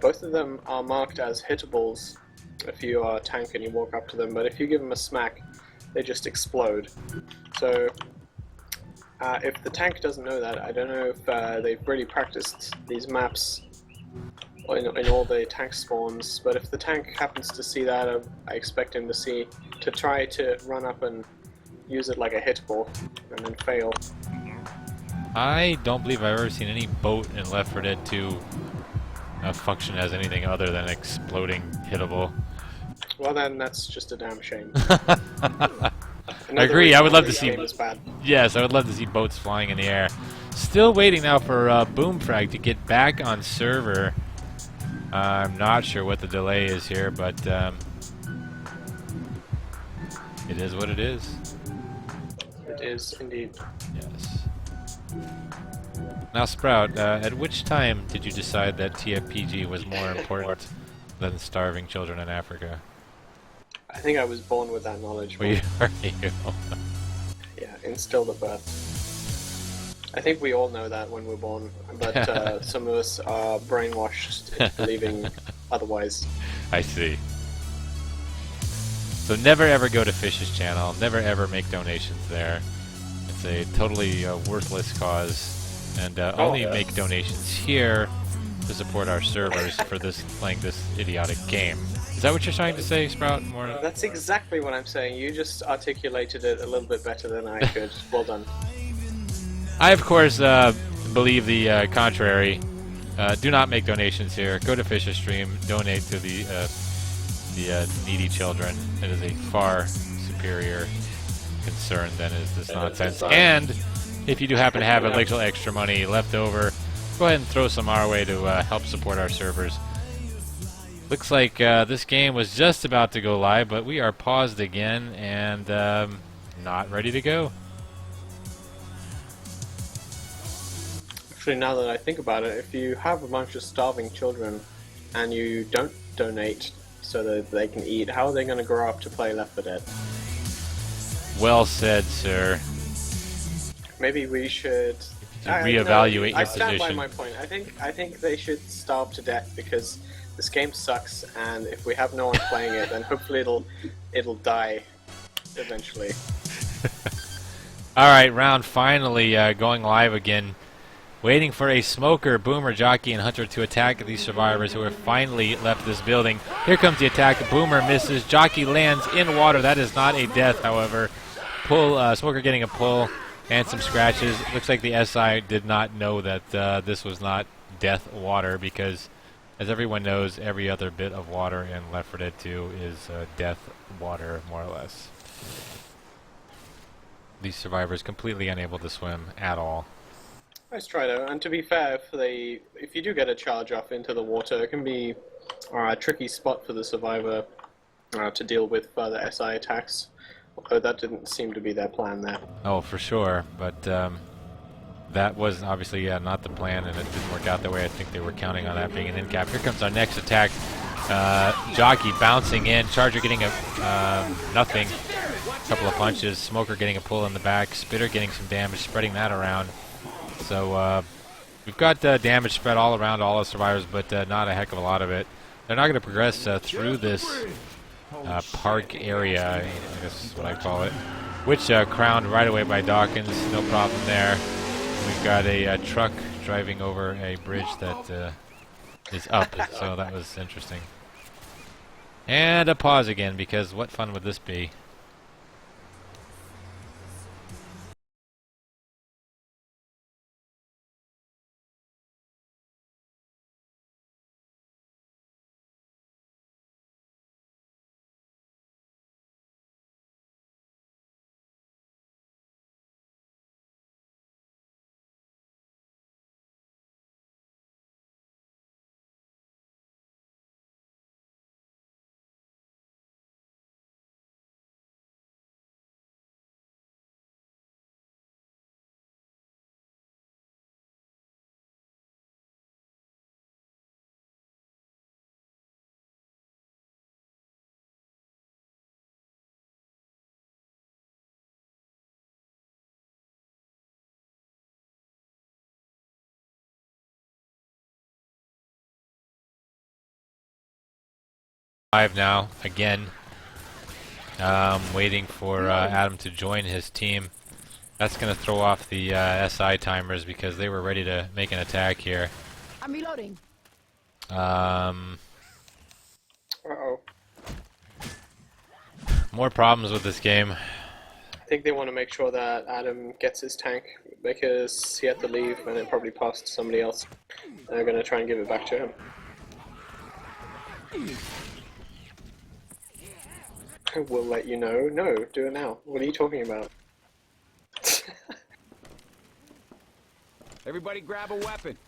Both of them are marked as hittables if you are a tank and you walk up to them, but if you give them a smack, they just explode. So if the tank doesn't know that, I don't know if they've really practiced these maps in all the tank spawns, but if the tank happens to see that, I expect him to try to run up and use it like a hittable and then fail.
I don't believe I've ever seen any boat in Left 4 Dead 2 function as anything other than exploding hittable.
Well, then that's just a damn shame.
I agree. I would love to see.
Bad.
Yes, I would love to see boats flying in the air. Still waiting now for Boomfrag to get back on server. I'm not sure what the delay is here, but it is what it is.
It is indeed.
Yes. Now, Sprout, at which time did you decide that TFPG was more important than starving children in Africa?
I think I was born with that knowledge.
Are you?
Yeah, instilled at birth. I think we all know that when we're born, but some of us are brainwashed into believing otherwise.
I see. So never ever go to Fish's channel, never ever make donations there. It's a totally worthless cause, and only make donations here to support our servers for playing this idiotic game. Is that what you're trying to say, Sprout? More?
That's exactly what I'm saying. You just articulated it a little bit better than I could. Well done.
I, of course, believe the contrary. Do not make donations here. Go to Fish's stream, donate to the needy children. It is a far superior concern than is this nonsense. And if you do happen to have a little extra money left over, go ahead and throw some our way to help support our servers. Looks like this game was just about to go live, but we are paused again and not ready to go.
Actually, now that I think about it, if you have a bunch of starving children and you don't donate so that they can eat, how are they going to grow up to play Left 4 Dead?
Well said, sir.
Maybe we should
Reevaluate your
I stand by
position.
my point. I think they should starve to death because this game sucks, and if we have no one playing it, then hopefully it'll die eventually.
All right, round finally going live again. Waiting for a smoker, Boomer, Jockey, and Hunter to attack these survivors who have finally left this building. Here comes the attack. Boomer misses. Jockey lands in water. That is not a death, however. Smoker getting a pull and some scratches. Looks like the SI did not know that this was not death water because, as everyone knows, every other bit of water in Left 4 Dead 2 is death water, more or less. These survivors completely unable to swim at all.
Nice try though, and to be fair, if you do get a charge off into the water, it can be a tricky spot for the survivor to deal with further SI attacks, although that didn't seem to be their plan there.
Oh, for sure, but that was obviously not the plan, and it didn't work out the way I think they were counting on that being an end cap. Here comes our next attack. Jockey bouncing in, Charger getting a nothing, a couple of punches, Smoker getting a pull in the back, Spitter getting some damage, spreading that around. So we've got damage spread all around all the survivors, but not a heck of a lot of it. They're not going to progress through this park area, I guess is what I call it, which crowned right away by Dawkins. No problem there. We've got a truck driving over a bridge that is up, so that was interesting. And a pause again, because what fun would this be? Live now again. Waiting for Adam to join his team. That's going to throw off the SI timers because they were ready to make an attack here.
I'm reloading.
Uh-oh.
More problems with this game.
I think they want to make sure that Adam gets his tank because he had to leave and it probably passed to somebody else. They're going to try and give it back to him. We'll let you know. No, do it now. What are you talking about?
Everybody grab a weapon.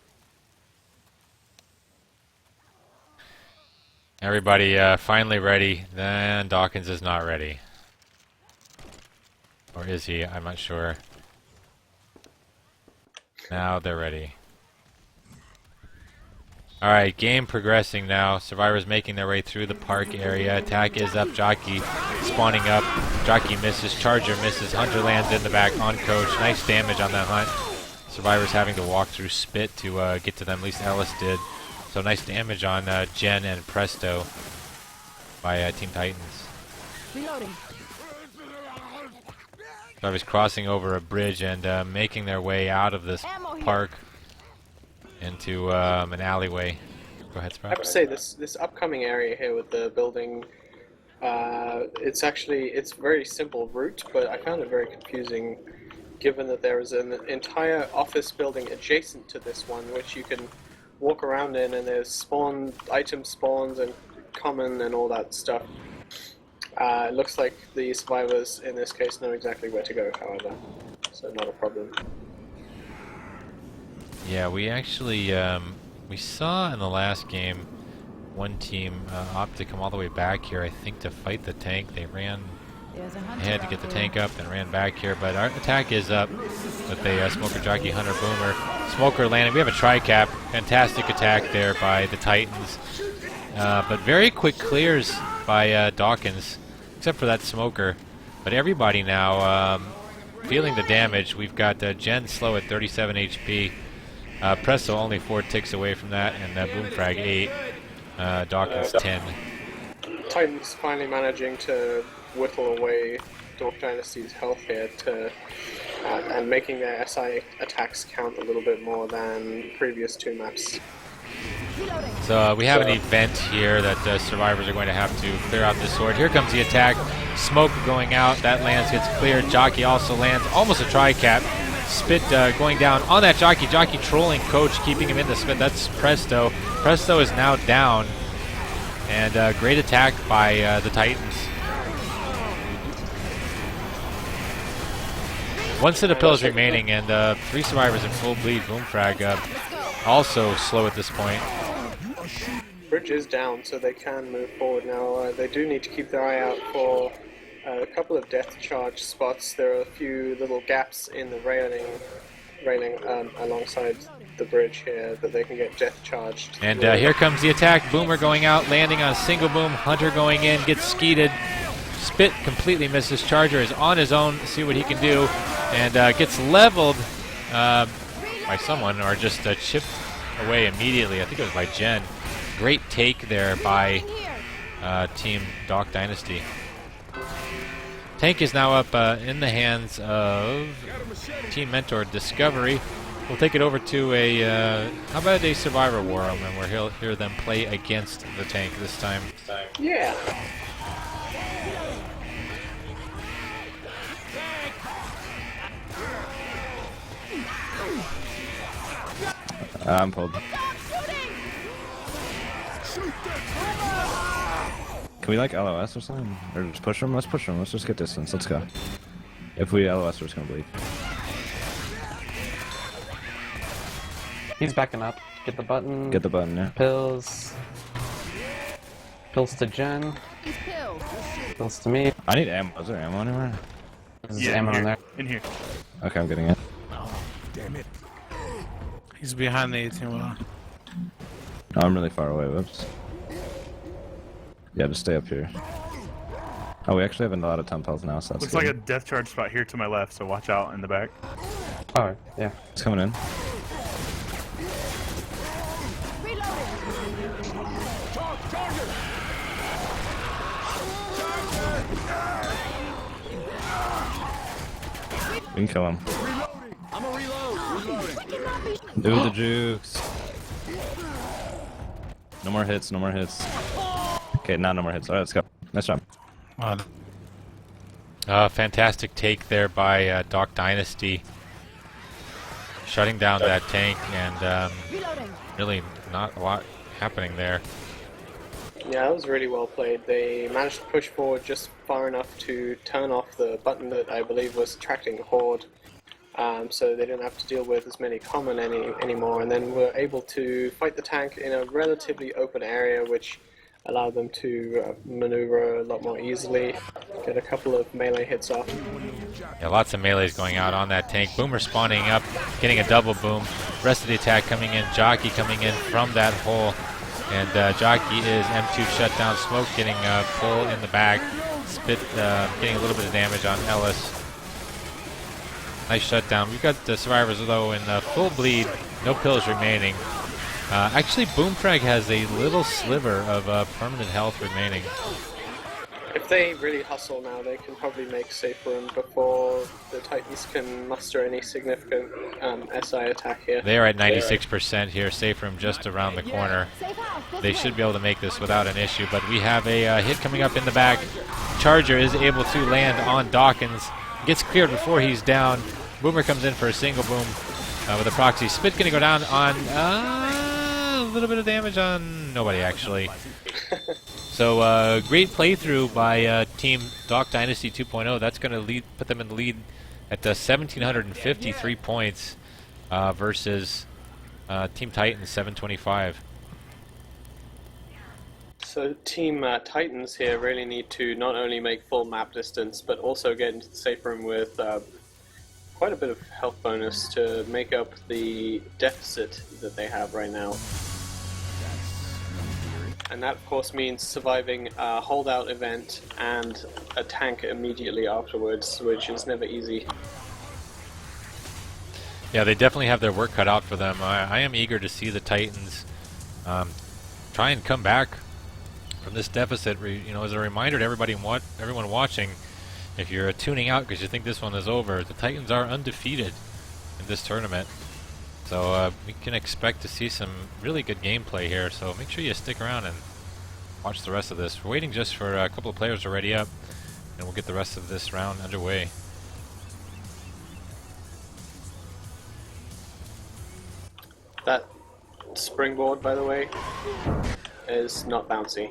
Everybody finally ready. Then Dawkins is not ready. Or is he? I'm not sure. Now they're ready. Alright, game progressing now. Survivors making their way through the park area. Attack is up. Jockey spawning up. Jockey misses. Charger misses. Hunter lands in the back on Coach. Nice damage on that hunt. Survivors having to walk through Spit to get to them. At least Ellis did. So nice damage on Jen and Presto by Team Titans.
Reloading.
Survivors crossing over a bridge and making their way out of this park into an alleyway. Go ahead, Sprout.
I have to say, this upcoming area here with the building, it's very simple route, but I found it very confusing given that there is an entire office building adjacent to this one which you can walk around in, and there's item spawns and common and all that stuff. It looks like the survivors in this case know exactly where to go, however, so not a problem.
Yeah, we actually we saw in the last game one team opted to come all the way back here, I think, to fight the tank. They ran ahead to get the tank up and ran back here, but our attack is up with a Smoker Jockey Hunter Boomer. Smoker landing. We have a tri-cap. Fantastic attack there by the Titans. But very quick clears by Dawkins, except for that Smoker. But everybody now feeling the damage. We've got Jen slow at 37 HP. Presto only 4 ticks away from that, and Boomfrag 8. Dawkins 10.
Titans finally managing to whittle away Dawk Dynasty's health here to and making their SI attacks count a little bit more than previous 2 maps.
So we have an event here that survivors are going to have to clear out this sword. Here comes the attack. Smoke going out. That lands, gets cleared. Jockey also lands. Almost a tri-cap. Spit going down on that Jockey. Jockey trolling Coach, keeping him in the spit. That's Presto. Presto is now down. And great attack by the Titans. One set of pills remaining, and 3 survivors in full bleed. Boomfrag also slow at this point.
Bridge is down, so they can move forward now. They do need to keep their eye out for a couple of death charge spots. There are a few little gaps in the railing alongside the bridge here that they can get death charged.
And here comes the attack. Boomer going out, landing on a single boom. Hunter going in, gets skeeted. Spit completely misses. Charger is on his own. See what he can do, and gets leveled by someone, or just chipped away immediately. I think it was by Jen. Great take there by Team Dawk Dynasty. Tank is now up in the hands of Team Mentor Discovery. We'll take it over to a, how about a Survivor War Room, and we'll hear them play against the tank this time.
Yeah.
I'm pulled. Can we like LOS or something? Or just push them? Let's push them. Let's just get distance. Let's go. If we LOS, we're just gonna bleed.
He's backing up. Get the button.
Get the button, yeah.
Pills. Pills to Jen. Pills to me.
I need ammo. Is there ammo anywhere?
There's ammo in there.
In here.
Okay, I'm getting it.
He's behind the 18-wheeler.
Oh, I'm really far away. Whoops. Yeah, just stay up here. Oh, we actually have a lot of temp health now, so that's
Looks
good.
like a death charge spot here to my left, so watch out in the back.
Oh, yeah.
It's coming in. We can kill him.
I'm a reload.
Do the jukes. No more hits, no more hits. Okay, now no more hits. Alright, let's go. Nice job.
Fantastic take there by Dawk Dynasty. Shutting down that tank, and really not a lot happening there.
Yeah, that was really well played. They managed to push forward just far enough to turn off the button that I believe was attracting Horde. So they didn't have to deal with as many common anymore, and then were able to fight the tank in a relatively open area, which allowed them to maneuver a lot more easily, get a couple of melee hits off.
Yeah, lots of melees going out on that tank. Boomer spawning up, getting a double boom. Rest of the attack coming in. Jockey coming in from that hole, and Jockey is M2 shut down. Smoke getting pull in the back. Spit getting a little bit of damage on Ellis. Nice shutdown. We've got the survivors though in full bleed, no pills remaining. Actually, Boomfrag has a little sliver of permanent health remaining.
If they really hustle now, they can probably make safe room before the Titans can muster any significant SI attack here.
They are at 96% here. Safe room just around the corner. They should be able to make this without an issue, but we have a hit coming up in the back. Charger is able to land on Dawkins. Gets cleared before he's down. Boomer comes in for a single boom with a proxy. Spit going to go down on a little bit of damage on nobody, actually. So great playthrough by Team Dawk Dynasty 2.0. That's going to put them in the lead at 1,753 points versus Team Titans 725.
So Team Titans here really need to not only make full map distance, but also get into the safe room with quite a bit of health bonus to make up the deficit that they have right now. And that of course means surviving a holdout event and a tank immediately afterwards, which is never easy.
Yeah, they definitely have their work cut out for them. I am eager to see the Titans try and come back from this deficit. You know, as a reminder to everyone watching, if you're tuning out because you think this one is over, the Titans are undefeated in this tournament. So we can expect to see some really good gameplay here. So make sure you stick around and watch the rest of this. We're waiting just for a couple of players to ready up, and we'll get the rest of this round underway.
That springboard, by the way, is not bouncy.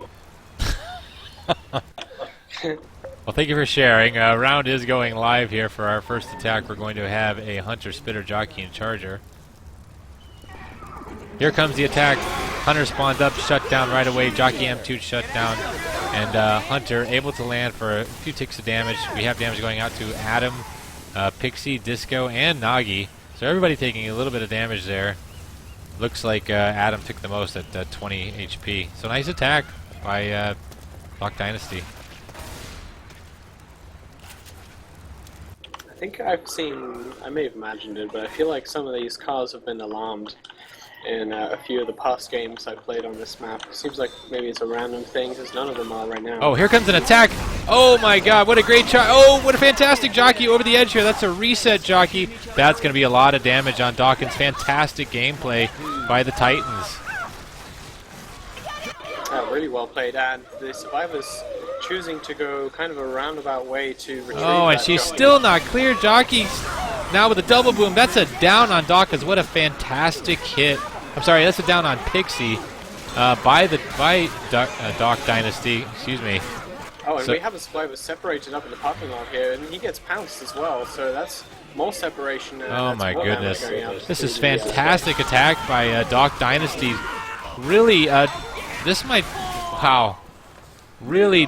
Well, thank you for sharing. Round is going live here for our first attack. We're going to have a Hunter, Spitter, Jockey, and Charger. Here comes the attack. Hunter spawned up, shut down right away. Jockey M2 shut down. And Hunter able to land for a few ticks of damage. We have damage going out to Adam, Pixie, Disco, and Nagi. So everybody taking a little bit of damage there. Looks like Adam took the most at 20 HP. So nice attack by Dawk Dynasty.
I think I may have imagined it, but I feel like some of these cars have been alarmed in a few of the past games I've played on this map. It seems like maybe it's a random thing, because none of them are right now.
Oh, here comes an attack. Oh my god, what a great shot. Oh, what a fantastic jockey over the edge here. That's a reset jockey. That's going to be a lot of damage on Dawkins. Fantastic gameplay by the Titans.
Really well played, and the survivors choosing to go kind of a roundabout way to retrieve.
Oh, and she's still not clear. Jockey now with a double boom. That's a down on Dawkins. What a fantastic hit. I'm sorry, that's a down on Pixie by Dawk Dynasty. Excuse me.
Oh, and we have a survivor separated up in the parking lot here, and he gets pounced as well. So that's more separation.
Oh my goodness! This is fantastic attack by Dawk Dynasty. Really, this might. Wow. Really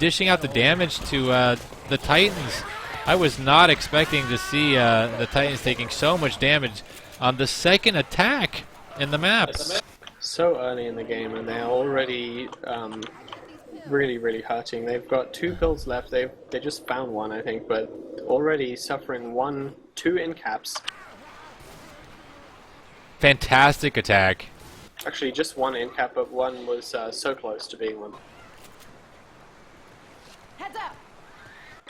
dishing out the damage to the Titans. I was not expecting to see the Titans taking so much damage on the second attack in the map.
So early in the game, and they're already really hurting. They've got 2 builds left. They just found one, I think, but already suffering 2 in caps.
Fantastic attack.
Actually, just 1 in cap, but one was so close to being one.
Heads up.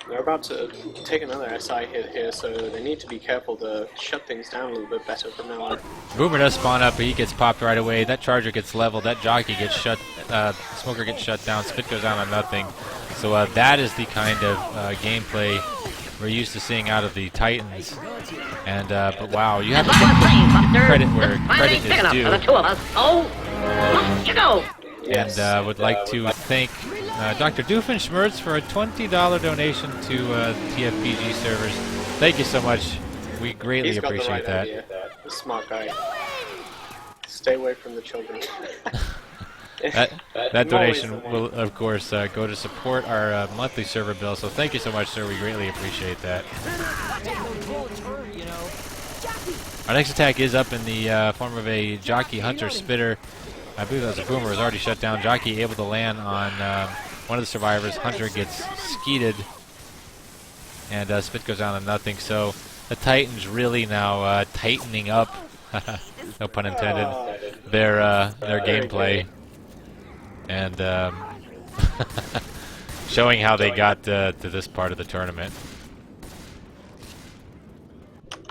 They're about to take another SI hit here, so they need to be careful to shut things down a little bit better from now on.
Boomer does spawn up, but he gets popped right away. That Charger gets leveled. That Jockey gets shut. Smoker gets shut down. Spit goes down on nothing. So that is the kind of gameplay we're used to seeing out of the Titans. And but wow, you have to give credit where credit is due.
The 2 of us. Oh, look, you go.
And would like to thank Dr. Doofenshmirtz for a $20 donation to TFPG servers. Thank you so much. We greatly appreciate that.
Idea. The smart guy. Stay away from the children.
that donation will, of course, go to support our monthly server bill. So thank you so much, sir. We greatly appreciate that. Our next attack is up in the form of a Jockey, Hunter, Spitter. I believe that was a Boomer. Was already shut down. Jockey able to land on one of the survivors. Hunter gets skeeted, and Spit goes down to nothing. So the Titans really now tightening up, no pun intended, their gameplay, and showing how they got to this part of the tournament.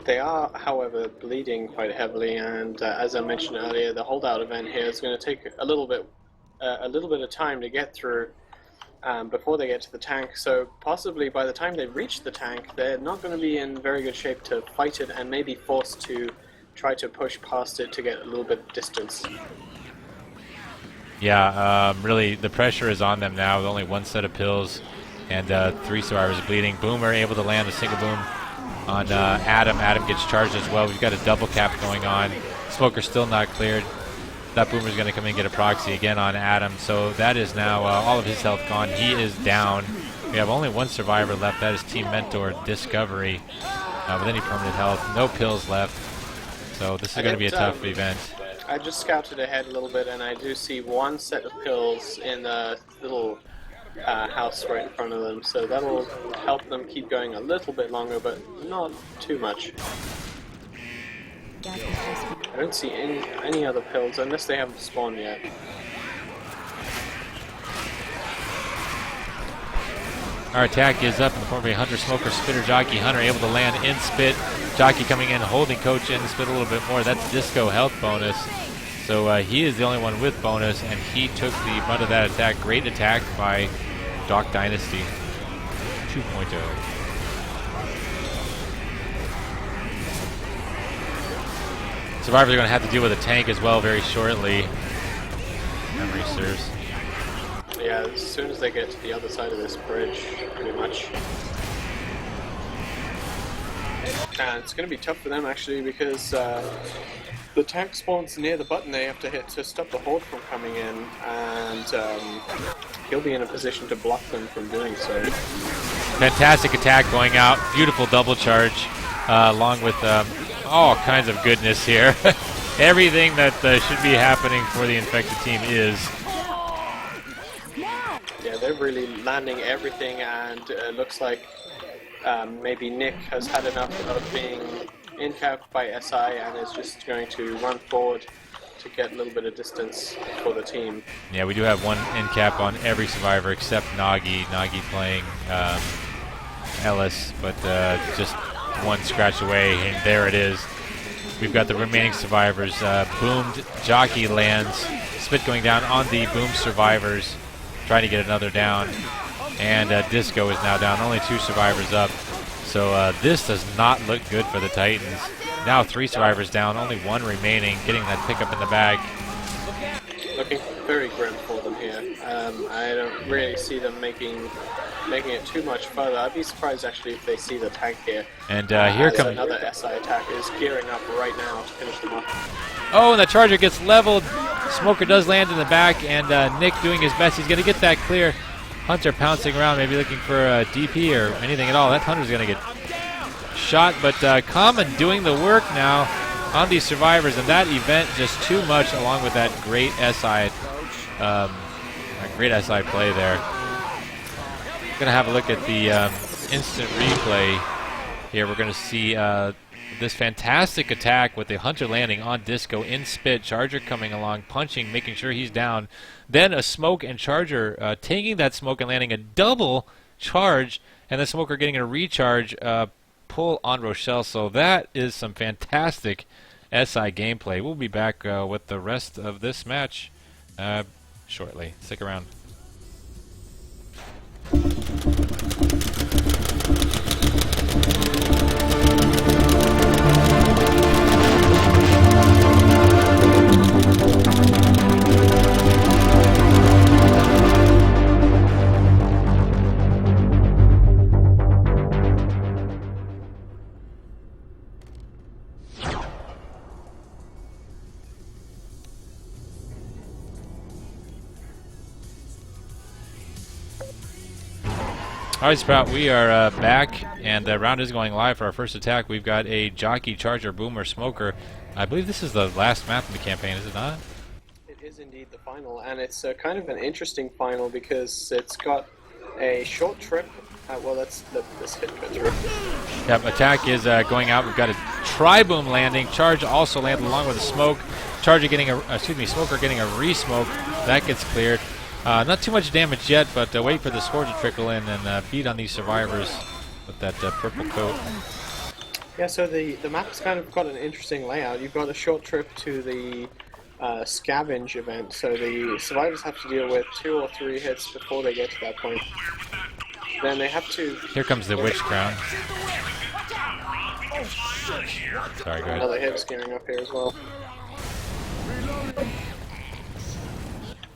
They are, however, bleeding quite heavily, and as I mentioned earlier, the holdout event here is going to take a little bit of time to get through before they get to the tank. So possibly by the time they reach the tank, they're not going to be in very good shape to fight it, and maybe forced to try to push past it to get a little bit of distance.
Yeah, really, the pressure is on them now with only 1 set of pills and 3 survivors bleeding. Boomer able to land a single boom on Adam. Adam gets charged as well. We've got a double cap going on. Smoker still not cleared. That Boomer's going to come in and get a proxy again on Adam. So that is now all of his health gone. He is down. We have only one survivor left. That is Team Mentor Discovery with any permanent health. No pills left. So this is going to be a tough event.
I just scouted ahead a little bit, and I do see one set of pills in the little house right in front of them. So that'll help them keep going a little bit longer, but not too much. I don't see any other pills, unless they haven't spawned yet.
Our attack is up in the form of a Hunter, Smoker, Spitter, Jockey. Hunter able to land in Spit. Jockey coming in, holding Coach in, Spit a little bit more. That's Disco health bonus. So he is the only one with bonus, and he took the brunt of that attack. Great attack by Dawk Dynasty 2.0. Survivors are going to have to deal with a tank as well very shortly. Memory serves.
Yeah, as soon as they get to the other side of this bridge, pretty much. And it's going to be tough for them actually, because the tank spawns near the button they have to hit to stop the horde from coming in, and he'll be in a position to block them from doing so.
Fantastic attack going out. Beautiful double charge, along with all kinds of goodness here. Everything that should be happening for the infected team is.
Yeah, they're really landing everything, and it looks like maybe Nick has had enough of being in-capped by SI and is just going to run forward to get a little bit of distance for the team.
Yeah, we do have one in-cap on every survivor except Nagi. Nagi playing Ellis, but just one scratch away, and there it is. We've got the remaining survivors. Boomed, Jockey lands, Spit going down on the Boom survivors, trying to get another down, and Disco is now down. Only 2 survivors up, so this does not look good for the Titans. Now 3 survivors down, only 1 remaining, getting that pickup in the bag.
Looking very grim for them here. I don't really see them making it too much further. I'd be surprised actually if they see the tank here.
And here comes
another SI attack is gearing up right now to finish them off.
Oh, and the charger gets leveled. Smoker does land in the back, and Nick doing his best. He's going to get that clear. Hunter pouncing around, maybe looking for a DP or anything at all. That Hunter's going to get shot, but Common doing the work now on these survivors, and that event just too much, along with that great SI play there. Going to have a look at the instant replay here. We're going to see this fantastic attack with the Hunter landing on Disco in Spit, Charger coming along, punching, making sure he's down, then a Smoke and Charger taking that Smoke and landing a double charge, and the Smoker getting a recharge pull on Rochelle. So that is some fantastic SI gameplay. We'll be back with the rest of this match shortly. Stick around. All right, Sprout, we are back, and the round is going live for our first attack. We've got a Jockey, Charger, Boomer, Smoker. I believe this is the last map in the campaign, is it not?
It is indeed the final, and it's kind of an interesting final because it's got a short trip. Well, that's this hit trip.
Yep, attack is going out. We've got a Tri-Boom landing. Charge also landed along with a Smoke. Charger getting Smoker getting a re-smoke. That gets cleared. Not too much damage yet, but wait for the score to trickle in and beat on these survivors with that purple coat.
Yeah, so the map's kind of got an interesting layout. You've got a short trip to the scavenge event, so the survivors have to deal with 2 or 3 hits before they get to that point. Then they have to...
Here comes the Witch Crown. Sorry, go ahead.
Another hit gearing up here as well.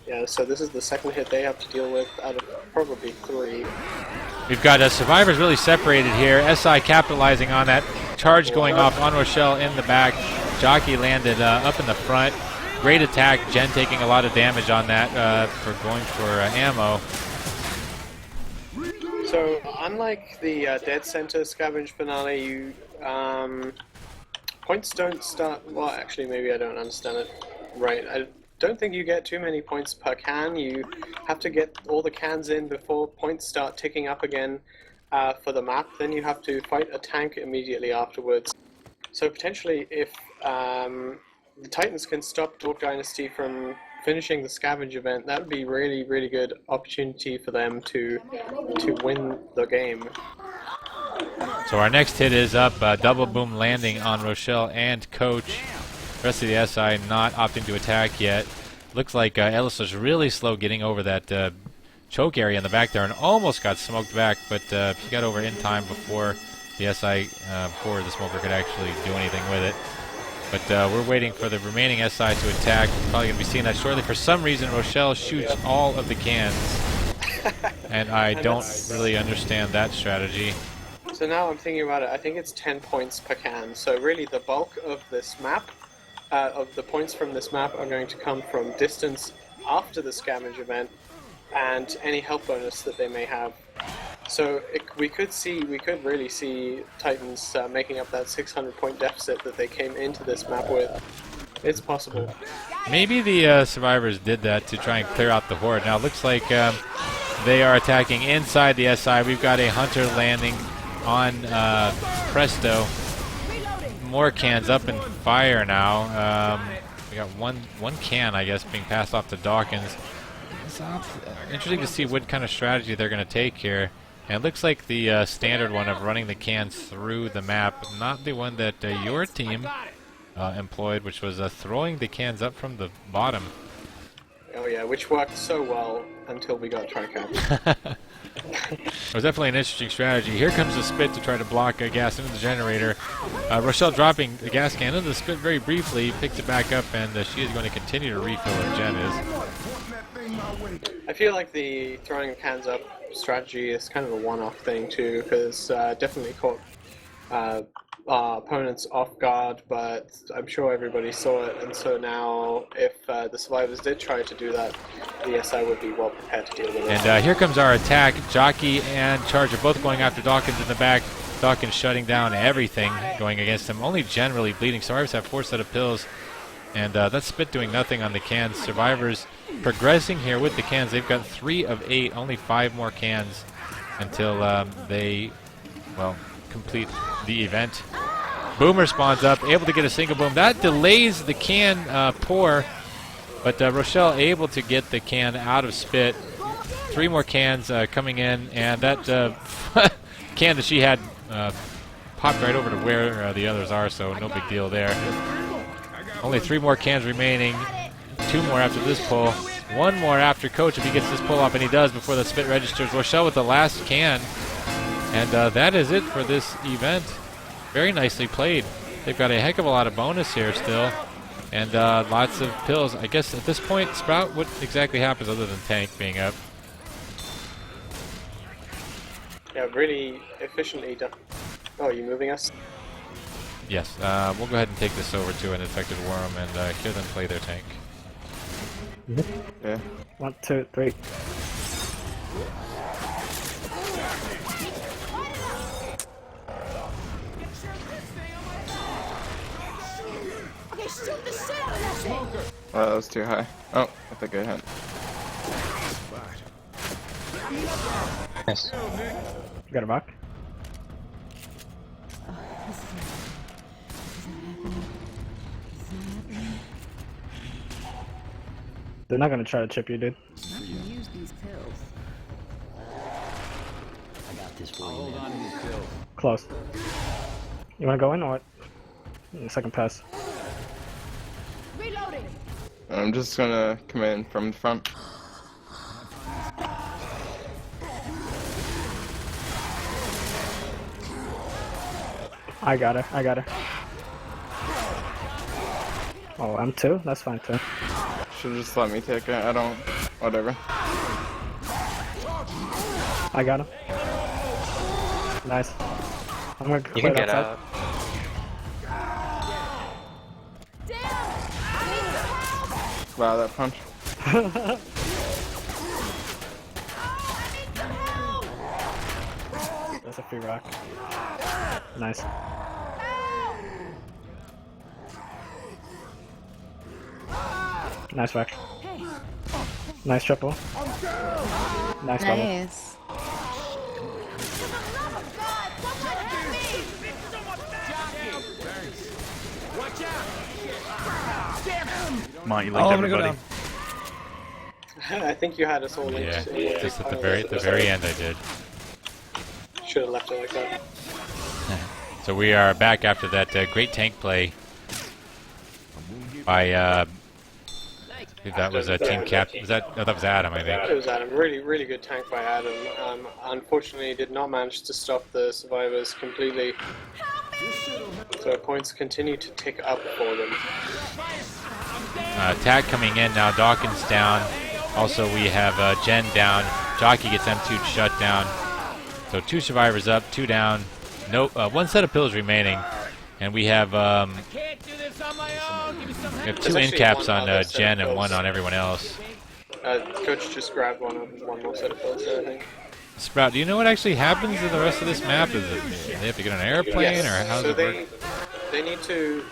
Yeah, so this is the second hit they have to deal with out of probably 3.
We've got survivors really separated here. SI capitalizing on that. Charge going off on Rochelle in the back. Jockey landed up in the front. Great attack. Jen taking a lot of damage on that for going for ammo.
So, unlike the Dead Center Scavenge finale, you points don't start. Well, actually, maybe I don't understand it right. I don't think you get too many points per can. You have to get all the cans in before points start ticking up again for the map. Then you have to fight a tank immediately afterwards. So potentially, if the Titans can stop Dawk Dynasty from finishing the scavenge event, that would be really, really good opportunity for them to win the game.
So our next hit is up, double boom landing on Rochelle and Coach. The rest of the SI not opting to attack yet. Looks like Ellis was really slow getting over that choke area in the back there and almost got smoked back, but he got over in time before the SI, before the smoker could actually do anything with it. But we're waiting for the remaining SI to attack. Probably going to be seeing that shortly. For some reason, Rochelle shoots all of the cans. And I don't really understand that strategy.
So now I'm thinking about it, I think it's 10 points per can. So really the bulk of this map, of the points from this map are going to come from distance after the scavenge event and any health bonus that they may have. So we could really see Titans making up that 600 point deficit that they came into this map with. It's possible.
Maybe the survivors did that to try and clear out the horde. Now it looks like they are attacking inside the SI. We've got a hunter landing on Presto. More cans up in fire now. We got one can, I guess, being passed off to Dawkins. It's interesting to see what kind of strategy they're going to take here. And it looks like the standard one of running the cans through the map, not the one that your team employed, which was throwing the cans up from the bottom.
Oh yeah, which worked so well until we got tri-capped.
It was definitely an interesting strategy. Here comes the spit to try to block gas into the generator. Rochelle dropping the gas can into the spit very briefly, picks it back up, and she is going to continue to refill as Jen is.
I feel like the throwing cans up strategy is kind of a one-off thing too, because definitely caught our opponents off guard, but I'm sure everybody saw it, and so now if the survivors did try to do that, the SI would be well prepared to deal with it.
And here comes our attack. Jockey and Charger both going after Dawkins in the back. Dawkins shutting down everything going against him. Only generally bleeding. Survivors have 4 set of pills, and that spit doing nothing on the cans. Survivors progressing here with the cans. They've got 3 of 8, only 5 more cans until they, well, complete the event. Boomer spawns up, able to get a single boom. That delays the can pour, but Rochelle able to get the can out of spit. 3 more cans coming in, and that can that she had popped right over to where the others are, so no big deal there. Only 3 more cans remaining. 2 more after this pull. 1 more after Coach if he gets this pull off, and he does before the spit registers. Rochelle with the last can. And that is it for this event. Very nicely played. They've got a heck of a lot of bonus here still. And lots of pills. I guess at this point, Sprout, what exactly happens other than tank being up?
Yeah, really efficiently done. Oh, are you moving us?
Yes. We'll go ahead and take this over to an infected worm and hear them play their tank.
Yeah.
1, 2, 3.
Oh, that was too high. Oh, I think I hit.
Yes.
You got a rock? They're not gonna try to chip you, dude.
Use these pills.
I got this for you. Hold on to these pills.
Close. You wanna go in or what? Second pass.
Reloading.
I'm just gonna come in from the front.
I got her. I got her. Oh, M2? That's fine too.
Should just let me take it. I don't. Whatever.
I got him. Nice. I'm gonna
You
clear
can
that
get
side.
out.
Wow, that punch.
That's a free rock. Nice. Nice rock. Nice triple. Nice double.
Nice.
Watch out!
Come on, you
Oh,
linked
I'm gonna go
everybody.
down.
I think you had us all
Yeah,
linked.
just at the very end I did.
Should have left it like that.
So we are back after that great tank play by I think that was a team cap. Was that? No, that was Adam, I think.
It was Adam. Really good tank by Adam. Unfortunately, did not manage to stop the survivors completely. So points continue to tick up for them.
Tag coming in now. Dawkins down. Also, we have Jen down. Jockey gets M2 shut down. So 2 survivors up, 2 down. No, 1 set of pills remaining, and we have
Can't do this on my own. Give me some help.
2 end caps on Jen and 1 on everyone else.
Coach just grabbed one more set of pills there, I think.
Sprout, do you know what actually happens in the rest of this map? Is it they have to get on an airplane,
Yes.
or how does
So
it work?
they need to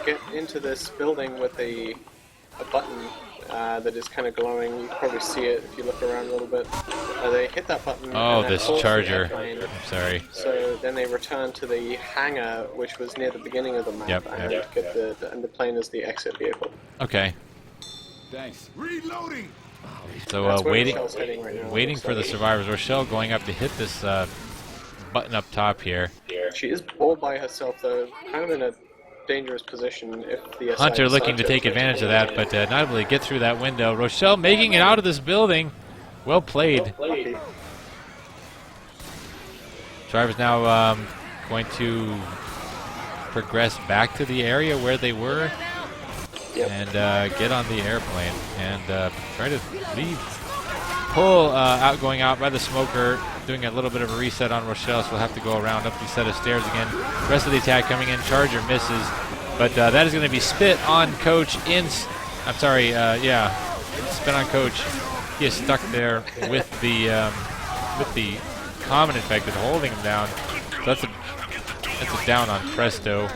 get into this building with a button that is kind of glowing. You can probably see it if you look around a little bit. They hit that button.
Oh,
and that
this
pulls the
charger.
airplane.
I'm sorry.
So then they return to the hangar, which was near the beginning of the map,
Yep,
and
yep.
get the plane as the exit vehicle.
Okay.
Thanks.
Reloading.
So
That's where
waiting,
Michelle's heading right now.
waiting for the survivors. Rochelle going up to hit this button up top here.
She is all by herself, though, kind of in a dangerous position if the SI
Hunter looking to
decide
take advantage of that, but not able to get through that window. Rochelle making it out of this building. Well played.
Lucky.
Survivors now going to progress back to the area where they were and get on the airplane and try to leave. Pull going out by the smoker, doing a little bit of a reset on Rochelle, so we'll have to go around up these set of stairs again. Rest of the attack coming in. Charger misses, but that is going to be spit on Coach. I'm sorry, spit on Coach. He is stuck there with the common infected, holding him down. So that's a down on Presto.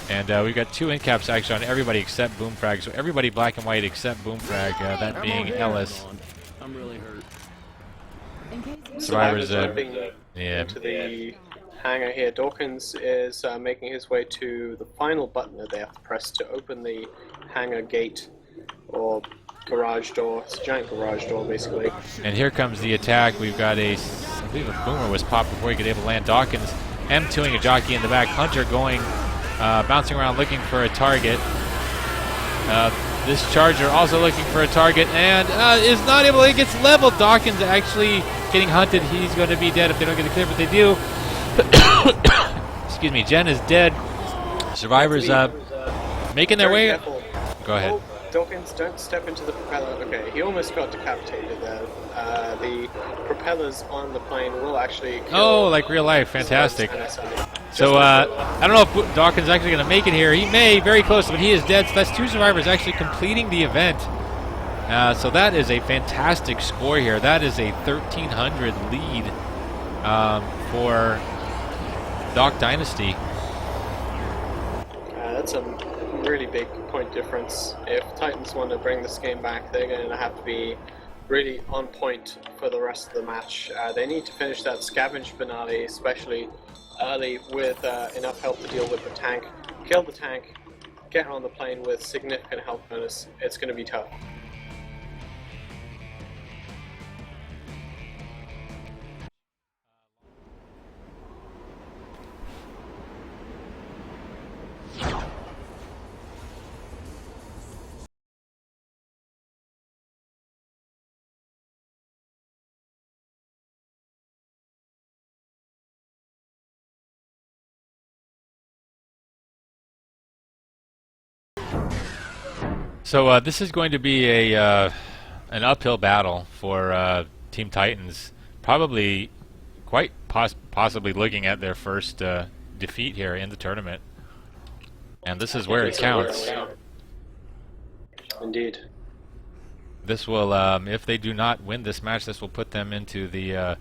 And we've got 2 end caps actually on everybody except Boomfrag. So everybody black and white except Boomfrag, that being Ellis.
I'm really hurt.
Survivors,
jumping
yeah.
into the hangar here. Dawkins is making his way to the final button that they have to press to open the hangar gate or garage door. It's a giant garage door, basically.
And here comes the attack. We've got I believe a boomer was popped before he could able to land. Dawkins M2ing a jockey in the back. Hunter going, bouncing around looking for a target. This Charger also looking for a target and is not able. It gets leveled. Dawkins actually getting hunted. He's going to be dead if they don't get it clear, but they do. Excuse me. Jen is dead. Survivors making their way.
Careful.
Go ahead.
Oh, Dawkins, don't step into the propeller. Okay, he almost got decapitated there. The propellers on the plane will actually kill
Oh, like real life. Fantastic.
NSI.
So I don't know if Dawkins is actually going to make it here. He may, very close, but he is dead. So that's 2 survivors actually completing the event. So that is a fantastic score here. That is a 1,300 lead for Dawk Dynasty.
That's a really big point difference. If Titans want to bring this game back, they're going to have to be really on point for the rest of the match. They need to finish that scavenge finale, especially early, with enough help to deal with the tank. Kill the tank, get on the plane with significant health bonus. It's going to be tough.
So this is going to be an uphill battle for Team Titans. Probably quite possibly looking at their first defeat here in the tournament. And this is where it counts.
Indeed.
This will, if they do not win this match, this will put them into the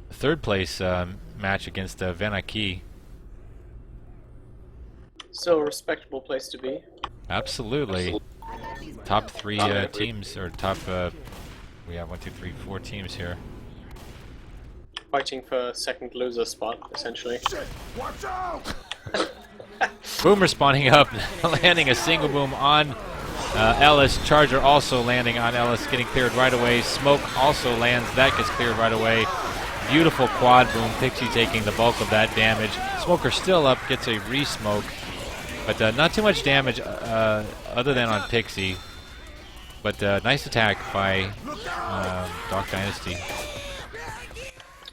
third place match against Venaki.
Still a respectable place to be.
Absolutely. Top three teams, or top, we have 4 teams here.
Fighting for second loser spot, essentially.
Watch out!
Boomer spawning up, landing a single boom on Ellis. Charger also landing on Ellis, getting cleared right away. Smoke also lands, that gets cleared right away. Beautiful quad boom, Pixie taking the bulk of that damage. Smoker still up, gets a re-smoke, but not too much damage other than on Pixie. But nice attack by Dawk Dynasty.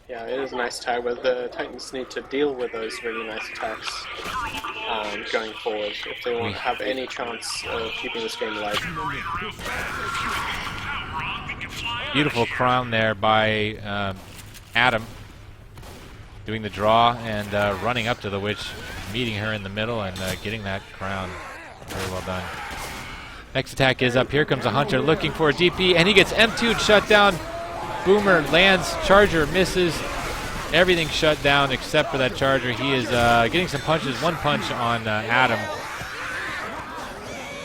Yeah, it is a nice attack, but the Titans need to deal with those really nice attacks going forward if they want to have any chance of keeping this game alive.
Beautiful crown there by Adam, doing the draw and running up to the witch, meeting her in the middle and getting that crown. Very well done. Next attack is up. Here comes a Hunter looking for a DP, and he gets M2'd, shut down. Boomer lands, Charger misses. Everything shut down except for that Charger. He is getting some punches. One punch on Adam.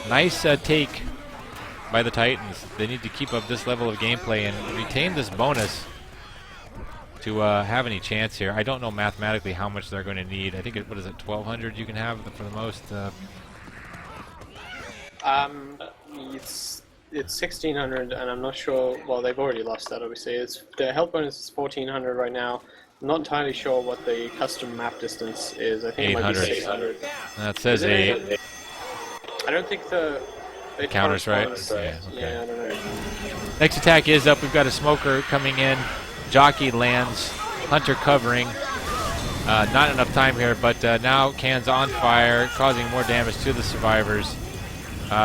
Nice take by the Titans. They need to keep up this level of gameplay and retain this bonus to have any chance here. I don't know mathematically how much they're going to need. I think what is it, 1,200 you can have for the most?
It's 1,600, and I'm not sure. Well, they've already lost that, obviously. The health bonus is 1,400 right now. I'm not entirely sure what the custom map distance is. I think it might be 600.
That says 8.
I don't think the
counters right.
Yeah, okay. I don't know.
Next attack is up. We've got a smoker coming in. Jockey lands. Hunter covering. Not enough time here, but now Can's on fire, causing more damage to the survivors.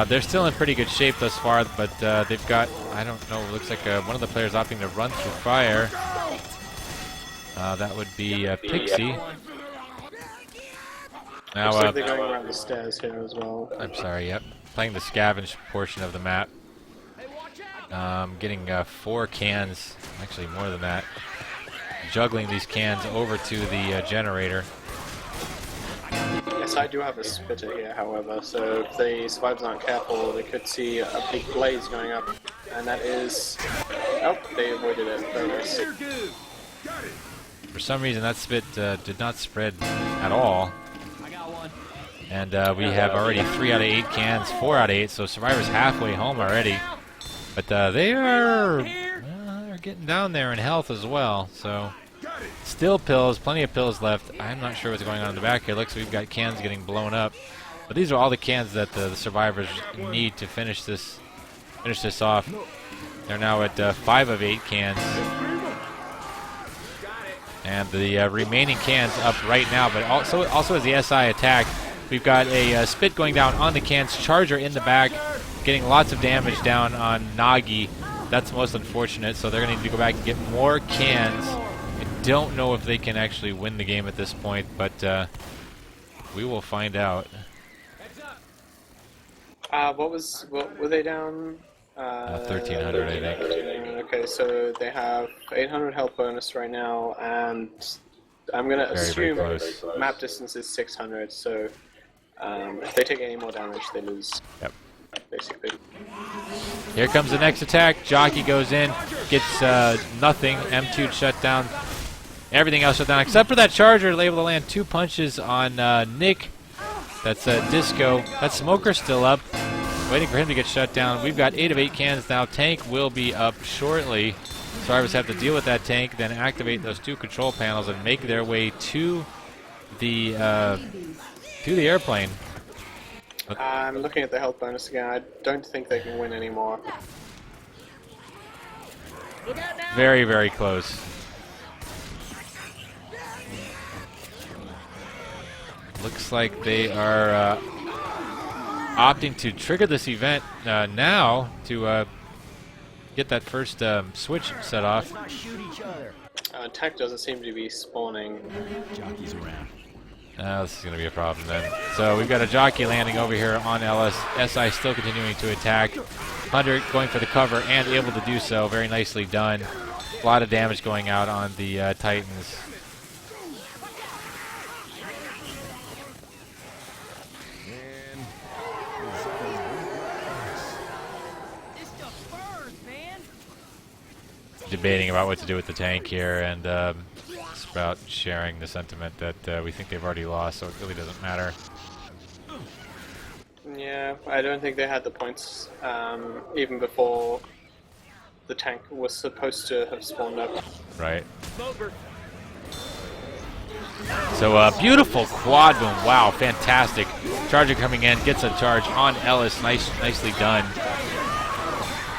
They're still in pretty good shape thus far, but they've got, I don't know, looks like one of the players opting to run through fire. That would be Pixie. Now,
looks like they're going around the stairs here as well.
I'm sorry, yep. Playing the scavenge portion of the map. Getting 4 cans, actually more than that. Juggling these cans over to the generator.
Yes, I do have a spitter here, however, so if the survivors aren't careful, they could see a big blaze going up, and that is... Oh, they avoided it. Very nice.
For some reason, that spit did not spread at all. And we have already 3 out of 8 cans, 4 out of 8, so survivors halfway home already. But they are getting down there in health as well, so... Still pills, plenty of pills left. I'm not sure what's going on in the back here. Looks like we've got cans getting blown up. But these are all the cans that the survivors need to finish this off. They're now at 5 of 8 cans. And the remaining cans up right now, but also as the SI attack, we've got a spit going down on the cans. Charger in the back, getting lots of damage down on Nagi. That's most unfortunate, so they're going to need to go back and get more cans. Don't know if they can actually win the game at this point, but we will find out.
What were they down?
1,300, I think.
Okay, so they have 800 health bonus right now, and I'm gonna assume map distance is 600. So if they take any more damage, they lose.
Yep.
Basically.
Here comes the next attack. Jockey goes in, gets nothing. M2 shut down. Everything else shut down except for that Charger, able to land 2 punches on Nick. That's Disco. That Smoker still up, waiting for him to get shut down. We've got 8 of 8 cans now. Tank will be up shortly. Survivors have to deal with that tank, then activate those 2 control panels and make their way to the airplane.
I'm looking at the health bonus again. I don't think they can win anymore.
Very, very close. Looks like they are opting to trigger this event now to get that first switch set off.
Attack doesn't seem to be spawning.
Jockey's around.
This is going to be a problem then. So we've got a jockey landing over here on LS. SI still continuing to attack. Hunter going for the cover and able to do so. Very nicely done. A lot of damage going out on the Titans. Debating about what to do with the tank here, and Sprout sharing the sentiment that we think they've already lost, so it really doesn't matter.
Yeah, I don't think they had the points even before the tank was supposed to have spawned up.
Right. So beautiful quad boom. Wow, fantastic. Charger coming in, gets a charge on Ellis. Nicely done.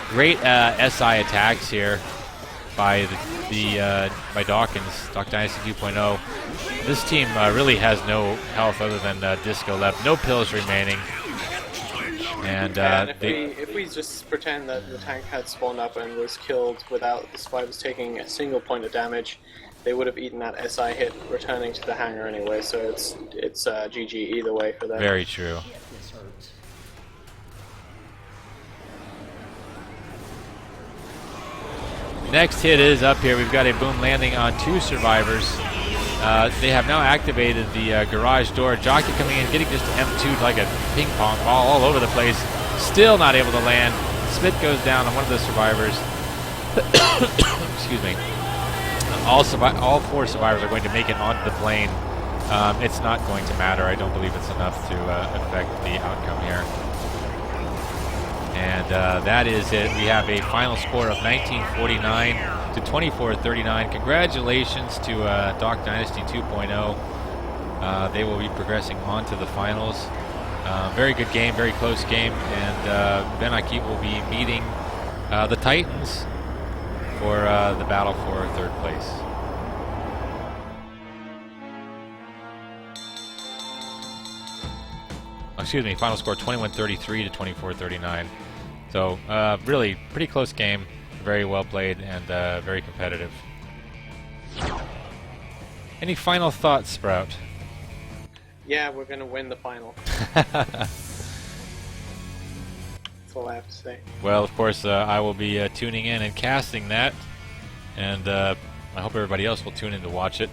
Great SI attacks here by by Dawkins, Dawk Dynasty 2.0. This team really has no health other than Disco left. No pills remaining. And
if we just pretend that the tank had spawned up and was killed without the survivors taking a single point of damage, they would have eaten that SI hit returning to the hangar anyway, so it's GG either way for them.
Very true. Next hit is up here. We've got a boom landing on 2 survivors. They have now activated the garage door. Jockey coming in, getting just M2'd like a ping pong ball all over the place. Still not able to land. Smith goes down on one of the survivors. Excuse me. All 4 survivors are going to make it onto the plane. It's not going to matter. I don't believe it's enough to affect the outcome here. And that is it. We have a final score of 1949 to 24-39. Congratulations to Dawk Dynasty 2.0. They will be progressing on to the finals. Very good game, very close game. And Ben Akip will be meeting the Titans for the battle for 3rd place. Excuse me, final score 21-33 to 24-39. So really pretty close game, very well played, and very competitive. Any final thoughts, Sprout?
Yeah, we're going to win the final. That's all I have to say.
Well, of course, I will be tuning in and casting that, and I hope everybody else will tune in to watch it.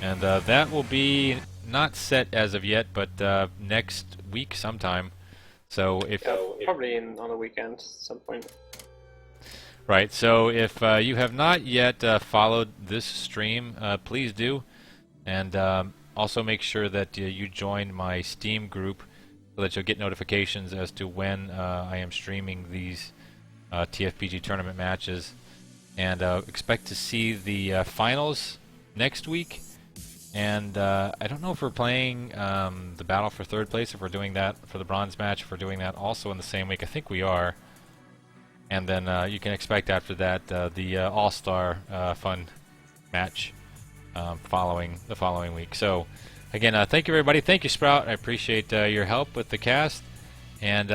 And that will be not set as of yet, but next week sometime. So if
probably on the weekend at some point.
Right. So if you have not yet followed this stream, please do, and also make sure that you join my Steam group so that you'll get notifications as to when I am streaming these TFPG tournament matches, and expect to see the finals next week. And I don't know if we're playing the battle for 3rd place, if we're doing that for the bronze match, if we're doing that also in the same week. I think we are. And then you can expect after that the all-star fun match following the following week. So again, thank you everybody. Thank you, Sprout. I appreciate your help with the cast. And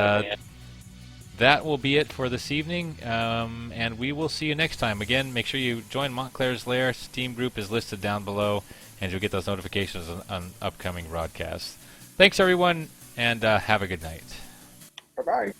that will be it for this evening. And we will see you next time. Again, make sure you join Montclair's Lair. Steam group is listed down below, and you'll get those notifications on upcoming broadcasts. Thanks, everyone, and have a good night.
Bye-bye.